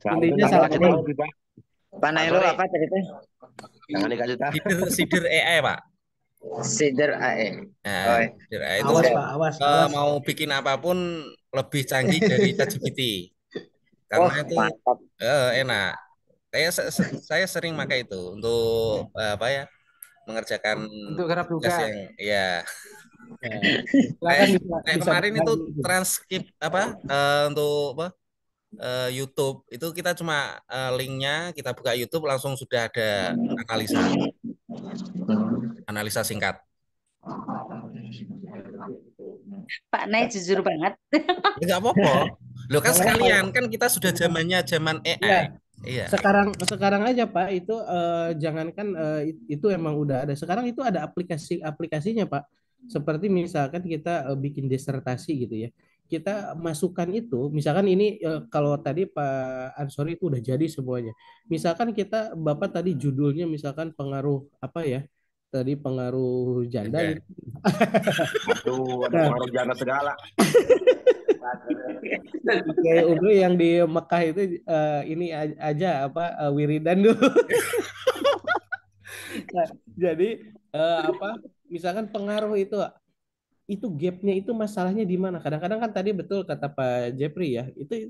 Jangan Intinya salah dikasih ngomong. tahu, Pak. Pak Nailo apa ceritanya? Jangan dikasih tahu. Sider AI, Pak. Sider AE. Nah, Oh, Sider AI itu Awas Pak, awas, awas. mau bikin apapun lebih canggih dari ChatGPT. Karena itu mantap. enak. Saya sering pakai itu untuk apa ya? Mengerjakan Untuk garap tugas tugas. yang ya Silakan kayak bisa kemarin itu berbagi. transkrip apa untuk apa YouTube itu kita cuma linknya kita buka YouTube langsung sudah ada analisa singkat. Pak Nay jujur banget. Ya nggak apa-apa. Lo kan Nggak apa-apa. sekalian kan kita sudah zamannya zaman AI. Ya, Iya. sekarang aja Pak itu jangankan itu emang udah ada. Sekarang itu ada aplikasinya Pak. Seperti misalkan kita bikin disertasi gitu ya. Kita masukkan itu, misalkan ini kalau tadi Pak Ansori itu udah jadi semuanya. Misalkan kita Bapak tadi judulnya misalkan pengaruh apa ya? Tadi pengaruh janda Ada. gitu. Aduh, ada Nah, pengaruh janda segala. kayak Umi yang di Mekah itu ini aja apa wiridan dulu. Nah, jadi apa misalkan pengaruh itu gapnya itu masalahnya di mana? Kadang-kadang kan tadi betul kata Pak Jepri ya, itu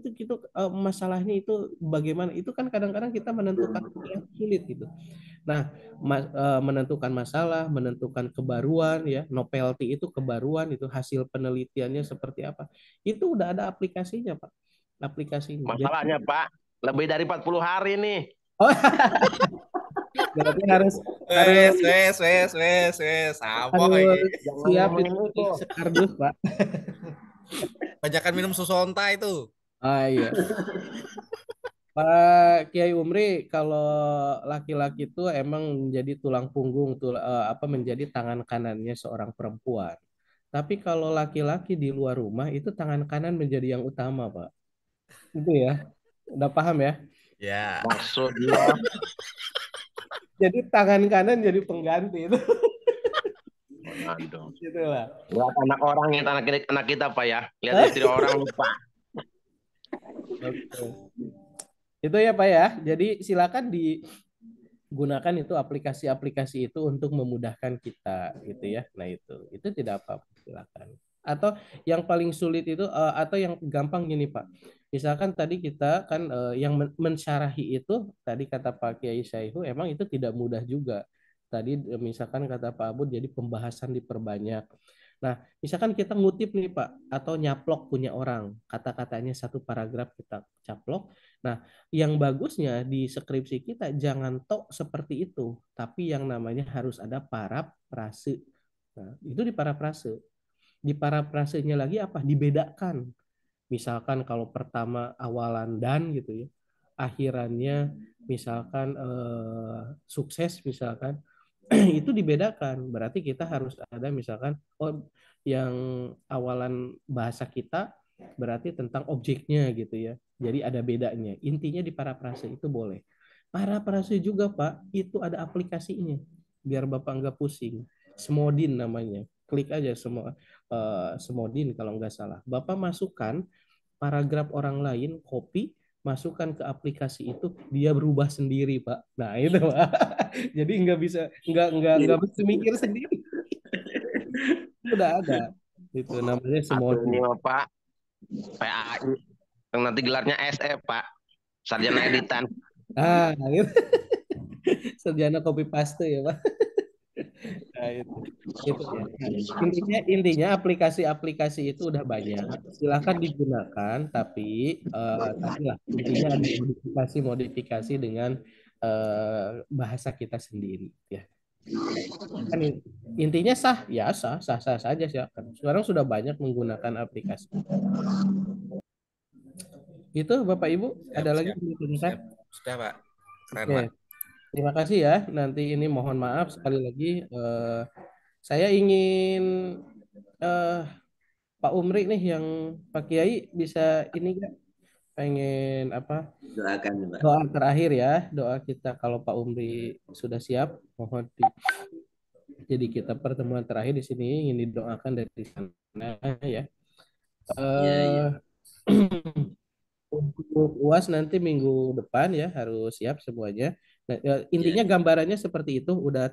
masalahnya itu bagaimana? Itu kan kadang-kadang kita menentukan yang sulit gitu. Nah, menentukan masalah, menentukan kebaruan ya, novelty itu kebaruan itu hasil penelitiannya seperti apa. Itu udah ada aplikasinya, Pak. Aplikasinya. Masalahnya Pak, lebih dari 40 hari nih. Oh, berarti harus Apa ini? siap di sekardus, Pak. Banyakan minum susu onta itu. Ah iya. Pak Kiai Umri, kalau laki-laki itu emang menjadi tulang punggung, apa menjadi tangan kanannya seorang perempuan. Tapi kalau laki-laki di luar rumah itu tangan kanan menjadi yang utama, Pak. Itu ya. Udah paham ya? Ya. Maksudnya Jadi tangan kanan jadi pengganti itu. aduh. Itulah. Lihat anak orang, lihat anak kita Pak ya. Lihat istri orang lupa. Oke. Itu ya Pak ya. Jadi silakan gunakan itu aplikasi-aplikasi itu untuk memudahkan kita gitu ya. Nah itu tidak apa-apa, silakan. Atau yang paling sulit itu atau yang gampang gini Pak. Misalkan tadi kita kan yang mensyarahi itu tadi kata Pak Kiai Syaihu emang itu tidak mudah juga. Tadi misalkan kata Pak Abud jadi pembahasan diperbanyak. Nah, misalkan kita ngutip nih Pak atau nyaplok punya orang, kata-katanya satu paragraf kita caplok. Nah, yang bagusnya di skripsi kita jangan tok seperti itu, tapi yang namanya harus ada parafrase. Nah, itu di parafrase. Di parafrasenya lagi apa? Dibedakan. Misalkan kalau pertama awalan dan gitu ya, akhirannya misalkan sukses misalkan itu dibedakan. Berarti kita harus ada misalkan oh yang awalan bahasa kita berarti tentang objeknya gitu ya. Jadi ada bedanya. Intinya di parafrase itu boleh. Parafrase juga Pak, itu ada aplikasinya. Biar Bapak nggak pusing. Smodin namanya. Klik aja semua Smodin kalau nggak salah. Bapak masukkan paragraf orang lain, copy, masukkan ke aplikasi itu, dia berubah sendiri, Pak. Nah, itu, Pak. Jadi nggak bisa mikir sendiri. Udah ada. Itu namanya Atau ini Smodin. Pak, PAI yang nanti gelarnya SE Pak, sarjana editan. Ah, gitu. Sarjana copy paste ya, Pak. Nah, itu ya. Nah, intinya aplikasi-aplikasi itu udah banyak. Silahkan digunakan, tapi tadi lah intinya ada modifikasi dengan bahasa kita sendiri ya. Kan intinya sah ya sah saja silakan. Sekarang sudah banyak menggunakan aplikasi. Itu Bapak Ibu ada lagi yang ditanyakan? Sudah Pak. Keren Oke. Pak. Terima kasih ya. Nanti ini mohon maaf sekali lagi. Saya ingin Pak Umri nih yang Pak Kiai bisa ini nggak pengen apa Doakan Pak. doa terakhir ya, doa kita kalau Pak Umri sudah siap mohon jadi kita pertemuan terakhir di sini ingin didoakan dari sana ya. Iya. Untuk UAS nanti minggu depan ya harus siap semuanya. Nah, intinya gambarannya seperti itu. Udah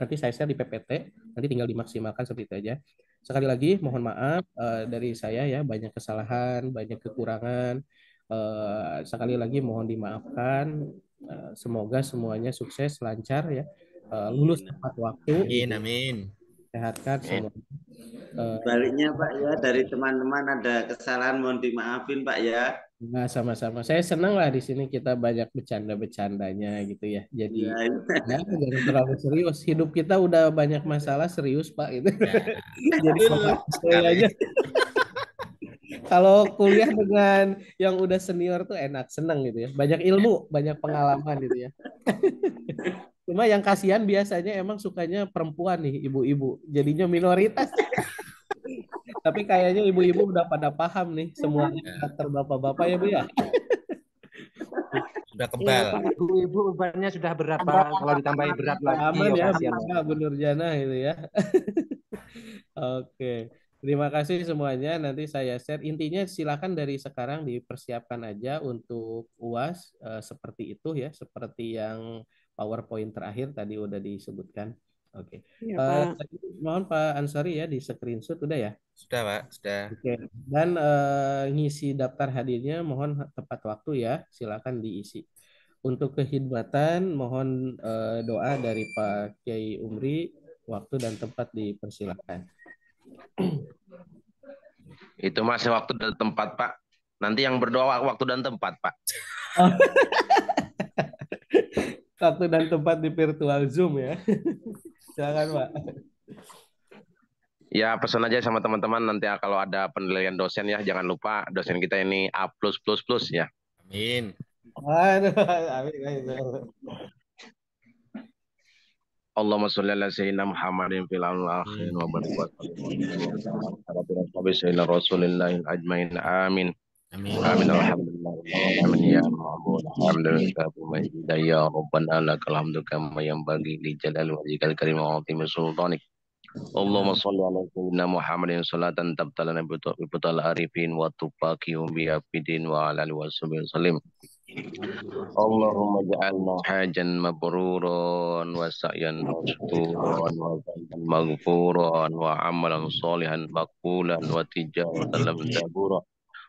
nanti saya share di PPT. Nanti tinggal dimaksimalkan seperti itu aja. Sekali lagi mohon maaf dari saya ya banyak kesalahan, banyak kekurangan. Sekali lagi mohon dimaafkan. Semoga semuanya sukses, lancar ya. Lulus tepat waktu. Amin, amin. Sehatkan semua. Baliknya Pak ya dari teman-teman ada kesalahan mohon dimaafin Pak ya. Nah, sama-sama. Saya senang lah di sini kita banyak bercanda-bercandanya gitu ya. Jadi ya, jangan terlalu serius. Hidup kita udah banyak masalah serius Pak itu. Jadi saya aja. Kalau kuliah dengan yang udah senior tuh enak, seneng gitu ya. Banyak ilmu, banyak pengalaman gitu ya. Cuma yang kasihan biasanya emang sukanya perempuan nih, ibu-ibu. Jadinya minoritas. Tapi kayaknya ibu-ibu udah pada paham nih semuanya karakter bapak-bapak ya Bu ya. Sudah kebal. Ibu-ibu bebannya sudah berat Pak. Kalau ditambahin berat lagi Aman ya, kasihan, Pak Bu Nurjana itu ya. Oke. Terima kasih semuanya. Nanti saya share. Intinya silakan dari sekarang dipersiapkan aja untuk UAS seperti itu ya, seperti yang PowerPoint terakhir tadi udah disebutkan. Oke. Ya, Pak. Mohon Pak Ansari ya di screenshot udah ya. Sudah Pak, sudah. Oke. Dan ngisi daftar hadirnya mohon tepat waktu ya. Silakan diisi. Untuk kekhidmatan mohon doa dari Pak Kiai Umri, waktu dan tempat dipersilakan. Itu masih waktu dan tempat Pak. Nanti yang berdoa waktu dan tempat Pak. Waktu dan tempat di virtual Zoom ya. Silakan Pak. Ya pesan aja sama teman-teman nanti kalau ada penilaian dosen ya jangan lupa dosen kita ini A+++ ya. Amin. Aduh, amin. Allahumma sholli ala sayyidina Muhammadin fil akhirin wa barik wa sallim ala rasulillah ajmain amin. Amin. Amin alhamdulillah. Amin ya ma'bud. Alhamdulillah ya rabbana lakal hamdu kama yanbaghi li jalali wajhikal karim wa 'azimi sultanik. Allahumma sholli ala sayyidina Muhammadin salatan tabtalana bi arifin wa tubaqihum bi abidin wa ala alihi wa sahbihi wasallim. Allahumma ja'alna hajan mabruran wa sa'yan mashkuran wa zamban maghfuran wa amalan salihan maqbulan wa tijaratan lam tabura.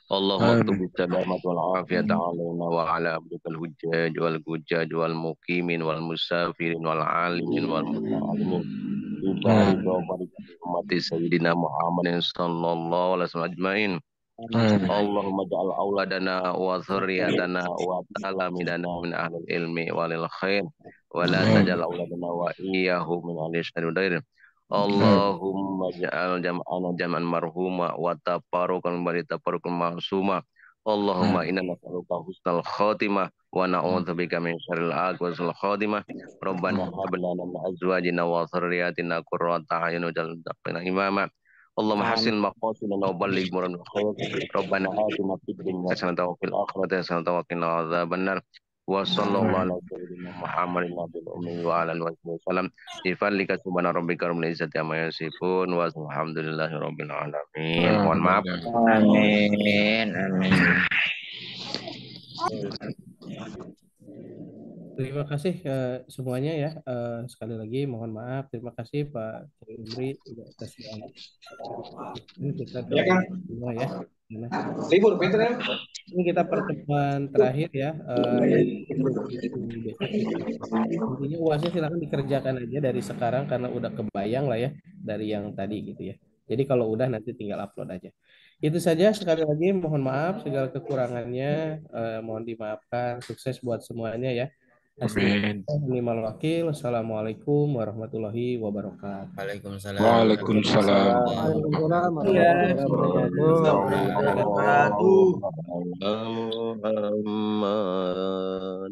Allahumma aktub bis-salamat wal afiyata alaina wa ala abdikal hujjaj wal gujjaj wal muqimin wal musafirin wal alimin wal muta'alimin. Bidari barik ummati sayyidina Muhammadin sallallahu alaihi wasallam ajmain. Allahumma ja'al auladana wa dzurriyyatana wa talamidana min ahlil ilmi walil khair wa la tajal auladana wa iyyahum min ahli syarri dair. Allahumma ja'al jam'ana jam'an marhuma wa tafarruqan bari tafarruqan ma'suma. Allahumma inna nas'aluka husnal khatimah wa na'udzubika min syarril aqwasil khatimah. Rabbana hab lana min azwajina wa dzurriyyatina qurrata a'yun waj'alna lil muttaqina imama. Allahumma hasin maqasidana wa balligh murad khair. Rabbana atina fid dunya hasanatan wa fil akhirati hasanatan wa qina adzabannar. Wa sallallahu ala sayyidina Muhammadin nabiyil ummi wa ala alihi wasallam. Ifalika subhana rabbika rabbil izzati amma yasifun wa alhamdulillahi rabbil alamin. Mohon maaf. Amin. Amin. Terima kasih semuanya ya. Sekali lagi mohon maaf. Terima kasih Pak Umri atas ini kita semua ya. Libur Peter ya. Ini kita pertemuan terakhir ya. Intinya UASnya silakan dikerjakan aja dari sekarang karena udah kebayang lah ya dari yang tadi gitu ya. Jadi kalau udah nanti tinggal upload aja. Itu saja, sekali lagi mohon maaf segala kekurangannya, mohon dimaafkan. Sukses buat semuanya ya. Minimal wakil. Assalamualaikum warahmatullahi wabarakatuh. Waalaikumsalam. Waalaikumsalam. Muhammad.